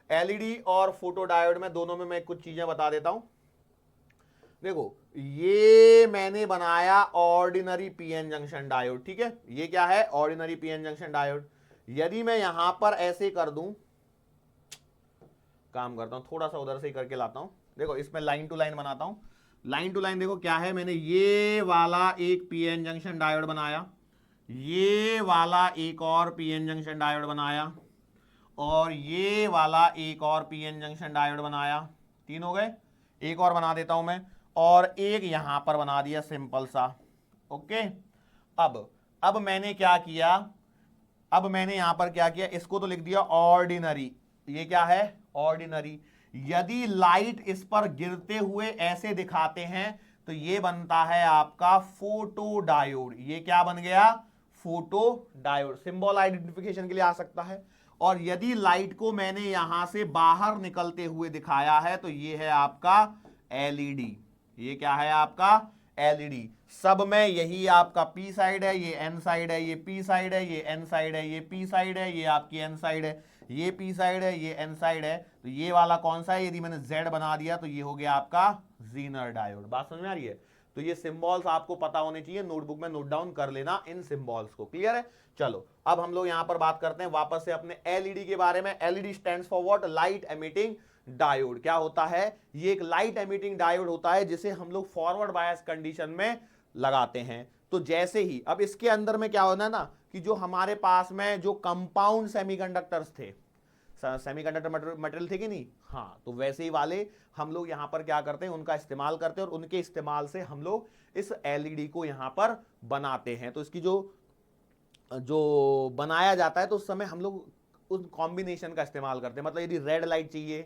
LED और फोटो डायोड में दोनों में मैं कुछ चीजें बता देता हूं। देखो ये मैंने बनाया ऑर्डिनरी पीएन जंक्शन डायोड, ठीक है, ये क्या है, ऑर्डिनरी पीएन जंक्शन डायोड। यदि मैं यहां पर ऐसे कर दूं, काम करता हूं थोड़ा सा उधर से ही करके लाता हूं। देखो इसमें लाइन टू लाइन बनाता हूं, लाइन टू लाइन। देखो क्या है, मैंने ये वाला एक पीएन जंक्शन डायोड बनाया, ये वाला एक और पीएन जंक्शन डायोड बनाया, और ये वाला एक और पीएन जंक्शन डायोड बनाया, 3 हो गए। एक और बना देता हूं मैं, और एक यहां पर बना दिया सिंपल सा। ओके, अब मैंने क्या किया, अब मैंने यहां पर क्या किया, इसको तो लिख दिया ऑर्डिनरी। ये क्या है, ऑर्डिनरी। यदि लाइट इस पर गिरते हुए ऐसे दिखाते हैं तो ये बनता है आपका फोटो डायोड। ये क्या बन गया, फोटो डायोड। सिंबल आइडेंटिफिकेशन के लिए आ सकता है। और यदि लाइट को मैंने यहां से बाहर निकलते हुए दिखाया है तो ये है आपका एलईडी। ये क्या है आपका, एलईडी। सब में यही आपका पी साइड है, ये एन साइड है, ये पी साइड है, ये एन साइड है, ये पी साइड है, ये आपकी एन साइड है, ये पी साइड है, ये एन साइड है। तो ये वाला कौन सा है, यदि मैंने जेड बना दिया तो ये हो गया आपका जीनर डायोड। बात समझ में आ रही है। तो ये सिंबल्स आपको पता होने चाहिए, नोटबुक में नोट डाउन कर लेना इन सिंबल्स को। क्लियर है। चलो अब हम लोग यहां पर बात करते हैं वापस से अपने एलईडी के बारे में। LED stands for what, light emitting diode. क्या होता है, ये एक लाइट एमिटिंग डायोड होता है जिसे हम लोग फॉरवर्ड बायस कंडीशन में लगाते हैं। तो जैसे ही अब इसके अंदर में क्या होना ना, कि जो हमारे पास में जो कंपाउंड सेमीकंडक्टर्स थे, सेमीकंडक्टर मटेरियल थे कि नहीं, हाँ, तो वैसे ही वाले हम लोग यहां पर क्या करते हैं, उनका इस्तेमाल करते हैं, और उनके इस्तेमाल से हम लोग इस एलईडी को यहां पर बनाते हैं। तो इसकी जो बनाया जाता है तो उस समय हम लोग उस कॉम्बिनेशन का इस्तेमाल करते हैं। मतलब यदि रेड लाइट चाहिए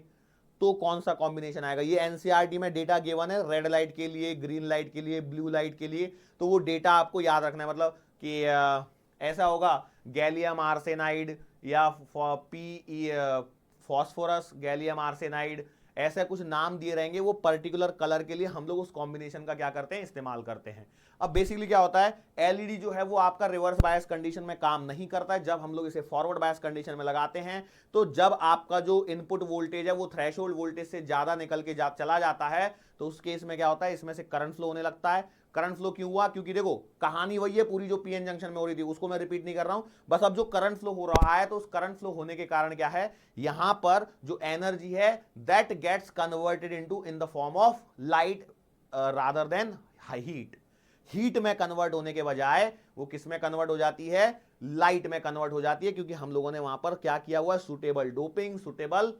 तो कौन सा कॉम्बिनेशन आएगा, ये एनसीईआरटी में डेटा गिवन है, रेड लाइट के लिए, ग्रीन लाइट के लिए, ब्लू लाइट के लिए। तो वो डेटा आपको याद रखना है। मतलब कि ऐसा होगा गैलियम आर्सेनाइड या फॉस्फोरस गैलियम आर्सेनाइड, ऐसे कुछ नाम दिए रहेंगे। वो पर्टिकुलर कलर के लिए हम लोग उस कॉम्बिनेशन का क्या करते हैं, इस्तेमाल करते हैं। अब बेसिकली क्या होता है, एलईडी जो है वो आपका रिवर्स बायस कंडीशन में काम नहीं करता है। जब हम लोग इसे फॉरवर्ड बायस कंडीशन में लगाते हैं तो जब आपका जो इनपुट वोल्टेज है वो थ्रेशोल्ड वोल्टेज से ज्यादा निकल के चला जाता है तो उस केस में क्या होता है, इसमें से करंट फ्लो होने लगता है। करंट फ्लो क्यों हुआ, क्योंकि देखो कहानी वही है पूरी जो पीएन जंक्शन में हो रही थी, उसको मैं रिपीट नहीं कर रहा हूं। बस अब जो करंट फ्लो हो रहा है तो उस करंट फ्लो होने के कारण क्या है, यहां पर जो एनर्जी है that gets converted into in the form of light rather than heat. Heat में कन्वर्ट होने के बजाय वो किस में कन्वर्ट हो जाती है, लाइट में कन्वर्ट हो जाती है, क्योंकि हम लोगों ने वहां पर क्या किया हुआ है, suitable doping, suitable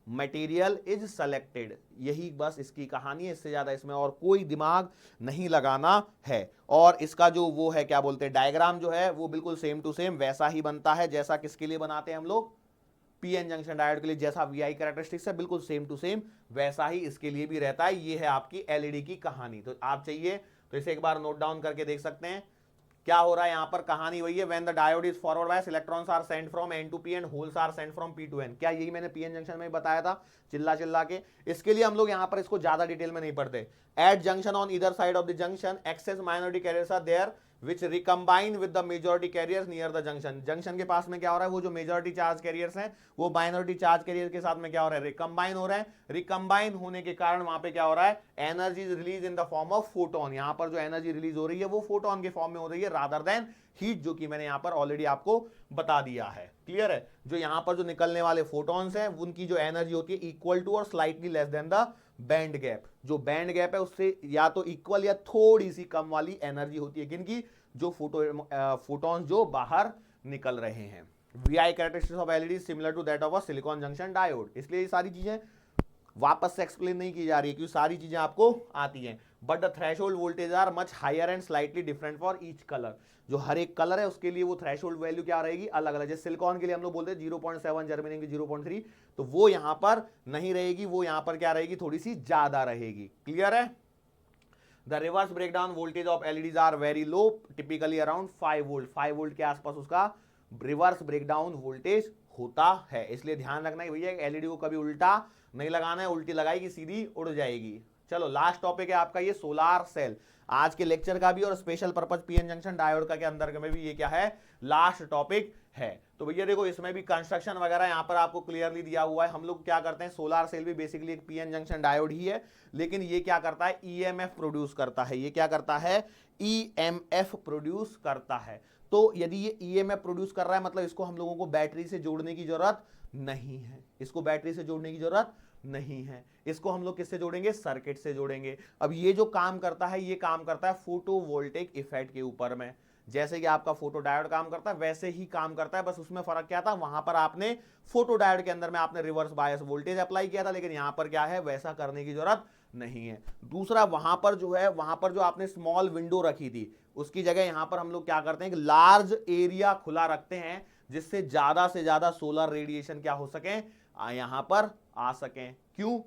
material is selected. यही बस इसकी कहानी है, इससे ज्यादा इसमें और कोई दिमाग नहीं लगाना है। और इसका जो वो है क्या बोलते हैं, डायग्राम जो है वो बिल्कुल सेम टू सेम वैसा ही बनता है जैसा किसके लिए बनाते हैं हम लोग, पीएन जंक्शन डायोड के लिए। जैसा वीआई कैरेक्टरिस्टिक्स है बिल्कुल सेम टू सेम वैसा ही इसके लिए भी रहता है। ये है आपकी एलईडी की कहानी। तो आप चाहिए तो इसे एक बार नोट डाउन करके देख सकते हैं क्या हो रहा है यहां पर। कहानी वही है, when the diode is forward bias electrons are sent from N to P and holes are sent from P to N. क्या यही मैंने पीएन जंक्शन में बताया था चिल्ला चिल्ला के। इसके लिए हम लोग यहां पर इसको ज्यादा डिटेल में नहीं पढ़ते। At junction on either side of the junction excess minority carriers are there which recombine with the majority carriers near the junction। Junction के पास में क्या हो रहा है, वो जो मेजॉरिटी चार्ज कैरियर्स हैं वो माइनॉरिटी चार्ज कैरियर के साथ में क्या हो रहा है, रिकम्बाइन हो रहा है। रिकम्बाइन होने के कारण वहां पे क्या हो रहा है, energy release in the form of photon. यहां पर जो एनर्जी रिलीज हो रही है वो फोटोन के फॉर्म में हो रही है रादर देन हीट, जो कि मैंने यहां पर ऑलरेडी आपको बता दिया है। क्लियर है। जो यहां पर जो निकलने वाले फोटॉन्स हैं उनकी जो एनर्जी होती है इक्वल टू और slightly less than the band gap. जो बैंड गैप है उससे या तो इक्वल या थोड़ी सी कम वाली एनर्जी होती है किनकी, जो फोटॉन्स जो बाहर निकल रहे हैं। VI characteristics of LED similar to that of a silicon junction diode. इसलिए ये सारी चीजें वापस से एक्सप्लेन नहीं की जा रही है क्योंकि सारी चीजें आपको आती हैं। But the threshold voltage are much higher and slightly different for each colour. जो हर एक कलर है उसके लिए वो थ्रेशोल्ड वैल्यू क्या रहेगी, अलग अलग। जैसे सिलिकॉन के लिए हम लोग बोलते हैं 0.7, जर्मेनियम की 0.3, तो वो यहां पर नहीं रहेगी, वो यहां पर क्या रहेगी, थोड़ी सी ज्यादा रहेगी। क्लियर है। The reverse breakdown voltage of LEDs are very low, typically around 5 volt. 5 volt के आसपास उसका रिवर्स ब्रेकडाउन वोल्टेज होता है। इसलिए ध्यान रखना है भैया एलईडी को कभी उल्टा नहीं लगाना है, उल्टी लगाएगी सीधी उड़ जाएगी। चलो लास्ट टॉपिक है आपका ये सोलार सेल। आज के लेक्चर का भी और special purpose PN junction diode का के अंदर में भी ये क्या है, लास्ट टॉपिक है। तो भैया देखो इसमें भी कंस्ट्रक्शन वगैरह यहाँ पर आपको क्लियरली दिया हुआ है। हम लोग क्या करते हैं, सोलार सेल भी बेसिकली एक पीएन जंक्शन डायोड ही है, लेकिन ये क्या करता है, ईएमएफ प्रोड्यूस करता है। ये क्या करता है, ईएमएफ प्रोड्यूस करता है। तो यदि ये ईएमएफ प्रोड्यूस कर रहा है मतलब इसको हम लोगों को बैटरी से जोड़ने की जरूरत नहीं है। इसको बैटरी से जोड़ने की जरूरत नहीं है। इसको हम लोग किससे जोड़ेंगे, सर्किट से जोड़ेंगे। अब ये जो काम करता है ये काम करता है फोटोवोल्टिक इफेक्ट के ऊपर में। जैसे कि आपका फोटो डायोड काम करता है वैसे ही काम करता है, बस उसमें फर्क क्या था, वहां पर आपने फोटो डायोड के अंदर में आपने रिवर्स बायस वोल्टेज अप्लाई किया था, लेकिन यहां पर क्या है, वैसा करने की जरूरत नहीं है। दूसरा, वहां पर जो है, वहां पर जो आपने स्मॉल विंडो रखी थी उसकी जगह यहां पर हम लोग क्या करते हैं कि लार्ज एरिया खुला रखते हैं, जिससे ज्यादा से ज्यादा सोलर रेडिएशन क्या हो सके, यहां पर आ सके। क्यों?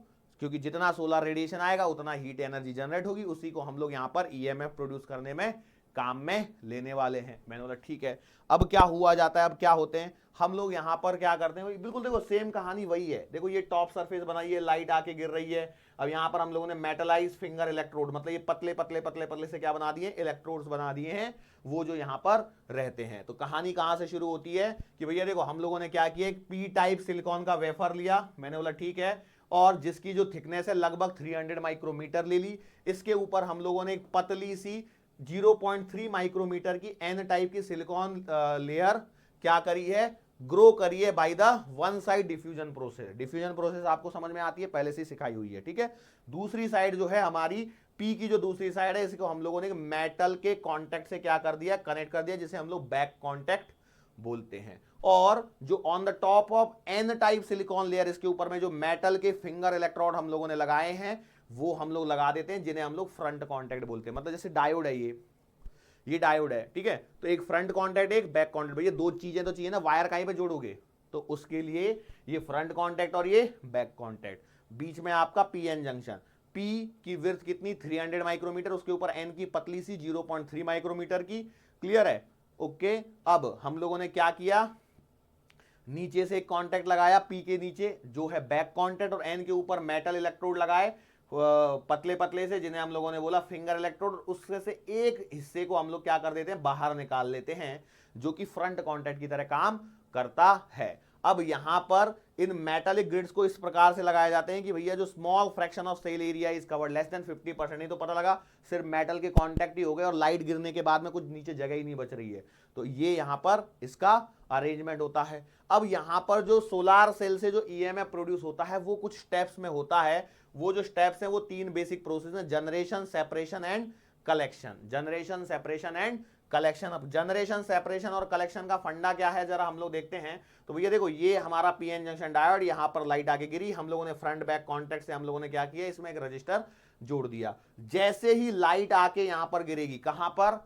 क्योंकि जितना सोलर रेडिएशन आएगा उतना हीट एनर्जी जनरेट होगी, उसी को हम लोग यहां पर ईएमएफ प्रोड्यूस करने में काम में लेने वाले हैं। मैंने बोला ठीक है। अब क्या हुआ जाता है, अब क्या होते हैं हम लोग यहां पर क्या करते हैं, बिल्कुल देखो सेम कहानी वही है। देखो ये टॉप सरफेस बनाई है, लाइट आके गिर रही है। अब यहां पर हम लोगों ने मेटलाइज फिंगर इलेक्ट्रोड, मतलब ये पतले पतले पतले पतले से क्या बना दिए, इलेक्ट्रोड्स बना दिए हैं, वो जो यहां पर रहते हैं। तो कहानी कहां से शुरू होती है कि भैया देखो हम लोगों ने क्या किया, एक पी टाइप सिलिकॉन का वेफर लिया, मैंने बोला ठीक है, और जिसकी जो थिकनेस है लगभग 300 माइक्रोमीटर ले ली। इसके ऊपर हम लोगों ने एक पतली सी 0.3 माइक्रोमीटर की एन टाइप की सिलिकॉन लेयर क्या करी है, ग्रो करी है by the one side diffusion process. Diffusion process आपको समझ में आती है, पहले से सिखाई हुई है, ठीक है। दूसरी साइड जो है हमारी पी की जो दूसरी साइड है, इसको हम लोगों ने मेटल के कांटेक्ट से क्या कर दिया, कनेक्ट कर दिया, जिसे हम लोग बैक कांटेक्ट बोलते हैं। और जो on the top of N type silicon layer, इसके ऊपर में जो मेटल के फिंगर इलेक्ट्रोड हम लोगों ने लगाए हैं, वो हम लोग लगा देते हैं, जिन्हें हम लोग फ्रंट कांटेक्ट बोलते हैं। मतलब जैसे डायोड है, ये डायोड है, ठीक है, तो एक फ्रंट कांटेक्ट एक बैक कांटेक्ट, भैया दो चीजें तो चाहिए ना, वायर कहीं पे जोड़ोगे, तो उसके लिए ये फ्रंट कांटेक्ट और ये बैक कांटेक्ट। बीच में आपका पीएन जंक्शन, पी की विड्थ कितनी, 300 माइक्रोमीटर, उसके ऊपर एन की पतली सी 0.3 माइक्रोमीटर की। क्लियर है? ओके। अब हम लोगों ने क्या किया, नीचे से एक कांटेक्ट लगाया पी के नीचे जो है बैक कांटेक्ट, और एन के ऊपर मेटल इलेक्ट्रोड लगाए पतले पतले से, जिन्हें हम लोगों ने बोला फिंगर इलेक्ट्रोड। उससे से एक हिस्से को हम लोग क्या कर देते हैं, बाहर निकाल लेते हैं, जो कि फ्रंट कांटेक्ट की तरह काम करता है। अब यहां पर इन मेटालिक ग्रिड्स को इस प्रकार से लगाए जाते हैं कि भैया जो small fraction of cell area is covered less than 50%, नहीं तो पता लगा सिर्फ मेटल के कांटेक्ट ही हो गए और लाइट गिरने के बाद में कुछ नीचे जगह ही नहीं बच रही है। तो ये यहां पर इसका अरेंजमेंट होता है। अब यहां पर जो सोलार सेल से जो ईएमएफ प्रोड्यूस होता है वो कुछ स्टेप्स में होता है। वो जो स्टेप्स हैं वो तीन बेसिक प्रोसेस हैं, generation, separation and collection. Generation, separation and collection. अब जनरेशन, सेपरेशन और कलेक्शन का फंडा क्या है जरा हम लोग देखते हैं। तो भैया देखो ये हमारा पीएन जंक्शन डायोड, यहां पर लाइट आके गिरी, हम लोगों ने फ्रंट बैक कांटेक्ट से हम लोगों ने क्या किया, इसमें एक रजिस्टर जोड़ दिया। जैसे ही लाइट आके यहां पर गिरेगी, कहां पर,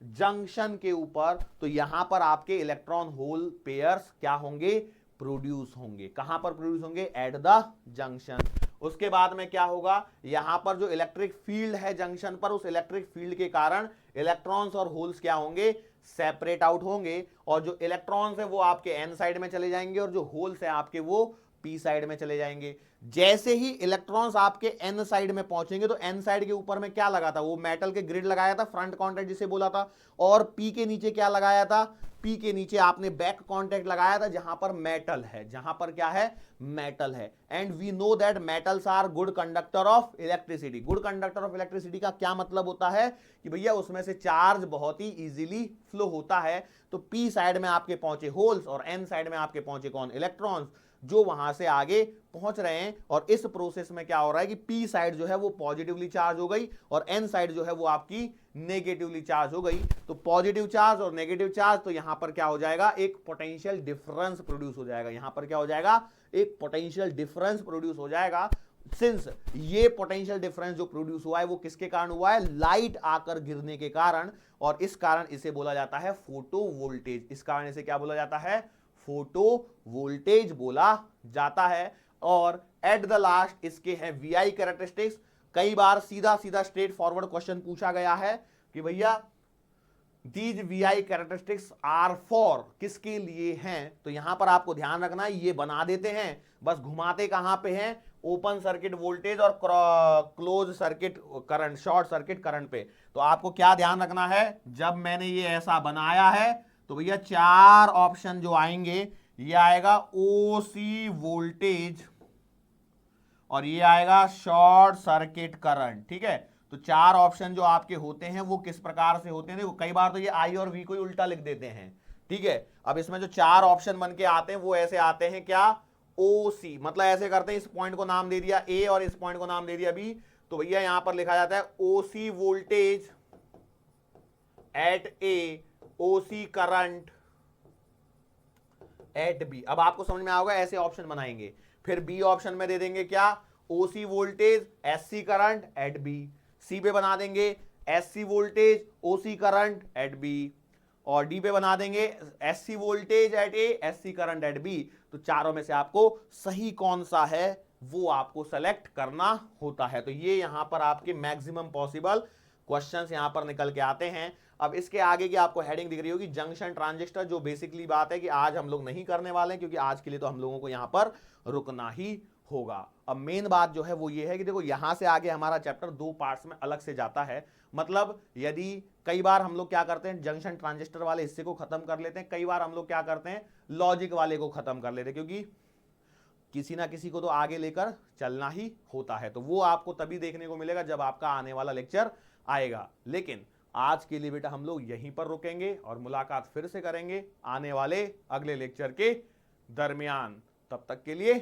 जंक्शन के ऊपर, तो यहां पर आपके इलेक्ट्रॉन होल पेयर्स क्या होंगे, प्रोड्यूस होंगे। कहां पर प्रोड्यूस होंगे, एट द जंक्शन। उसके बाद में क्या होगा, यहां पर जो इलेक्ट्रिक फील्ड है जंक्शन पर, उस इलेक्ट्रिक फील्ड के कारण इलेक्ट्रॉन्स और होल्स क्या होंगे, सेपरेट आउट होंगे, और जो इलेक्ट्रॉन्स है वो आपके एन साइड में चले जाएंगे और जो होल्स है आपके वो पी साइड में चले जाएंगे। जैसे ही इलेक्ट्रॉन्स आपके एन साइड में पहुंचेंगे, तो एन साइड के ऊपर में क्या लगा था, वो मेटल के ग्रिड लगाया था, फ्रंट कांटेक्ट जिसे बोला था, और पी के नीचे क्या लगाया था, पी के नीचे आपने बैक कांटेक्ट लगाया था, जहां पर मेटल है, जहां पर क्या है, मेटल है। And we know that metals are good conductor of electricity. Good conductor of electricity का क्या मतलब होता है कि भैया उसमें से चार्ज बहुत ही इजीली फ्लो होता है। तो पी साइड में आपके पहुंचे होल्स और एन साइड में आपके पहुंचे कौन, इलेक्ट्रॉन्स, जो वहां से आगे पहुंच रहे हैं। और इस प्रोसेस में क्या हो रहा है कि पी साइड जो है वो पॉजिटिवली चार्ज हो गई और एन साइड जो है वो आपकी नेगेटिवली चार्ज हो गई। तो पॉजिटिव चार्ज और नेगेटिव चार्ज, तो यहां पर क्या हो जाएगा, एक पोटेंशियल डिफरेंस प्रोड्यूस हो जाएगा। यहां पर क्या हो जाएगा, एक पोटेंशियल डिफरेंस प्रोड्यूस हो जाएगा। सिंस ये पोटेंशियल डिफरेंस जो प्रोड्यूस हुआ है वो किसके कारण हुआ है, लाइट आकर गिरने के कारण, और इस कारण इसे बोला जाता है फोटो वोल्टेज। इस कारण इसे क्या बोला जाता है, फोटो वोल्टेज बोला जाता है। और एट द लास्ट इसके हैं वीआई कैरेक्टरिस्टिक्स। कई बार सीधा सीधा स्ट्रेट फॉरवर्ड क्वेश्चन पूछा गया है कि भैया these VI characteristics are for, किसके लिए हैं। तो यहां पर आपको ध्यान रखना है, ये बना देते हैं, बस घुमाते कहां पे हैं, ओपन सर्किट वोल्टेज और close circuit current, short circuit current पे। तो आपको क्या ध्यान रखना है, जब मैंने ये ऐसा बनाया है तो भैया चार ऑप्शन जो आएंगे, ये आएगा ओसी वोल्टेज और ये आएगा शॉर्ट सर्किट करंट, ठीक है। तो चार ऑप्शन जो आपके होते हैं वो किस प्रकार से होते हैं, देखो कई बार तो ये आई और वी को ही उल्टा लिख देते हैं, ठीक है। अब इसमें जो चार ऑप्शन बन के आते हैं वो ऐसे आते हैं, क्या, ओ सी, मतलब ऐसे करते हैं, इस पॉइंट को नाम दे दिया ए और इस पॉइंट को नाम दे दिया बी। तो भैया यहां पर लिखा जाता है OC voltage at A OC current at B. अब आपको समझ में आओगे, ऐसे ऑप्शन बनाएंगे। फिर बी ऑप्शन में दे देंगे क्या, OC voltage SC current at B. C पे बना देंगे SC voltage OC current at B, और डी पे बना देंगे SC voltage at A SC current at B. तो चारों में से आपको सही कौन सा है वो आपको सेलेक्ट करना होता है। तो ये यहां पर आपके मैक्सिमम पॉसिबल क्वेश्चंस यहां पर निकल के आते हैं। अब इसके आगे की आपको हेडिंग दिख रही होगी जंक्शन ट्रांजिस्टर, जो बेसिकली बात है कि आज हम लोग नहीं करने वाले हैं, क्योंकि आज के लिए तो हम लोगों को यहां पर रुकना ही होगा। अब मेन बात जो है वो ये है कि देखो यहां से आगे हमारा चैप्टर दो पार्ट्स में अलग से जाता है। मतलब यदि कई बार हम लोग क्या करते हैं, जंक्शन ट्रांजिस्टर वाले हिस्से को खत्म कर लेते हैं, कई बार हम लोग क्या करते हैं, लॉजिक वाले को खत्म कर लेते हैं, क्योंकि किसी ना किसी को तो आगे लेकर चलना ही होता है। तो वो आपको तभी देखने को मिलेगा जब आपका आने वाला लेक्चर आएगा। लेकिन आज के लिए बेटा हम लोग यहीं पर रुकेंगे और मुलाकात फिर से करेंगे आने वाले अगले लेक्चर के दरमियान। तब तक के लिए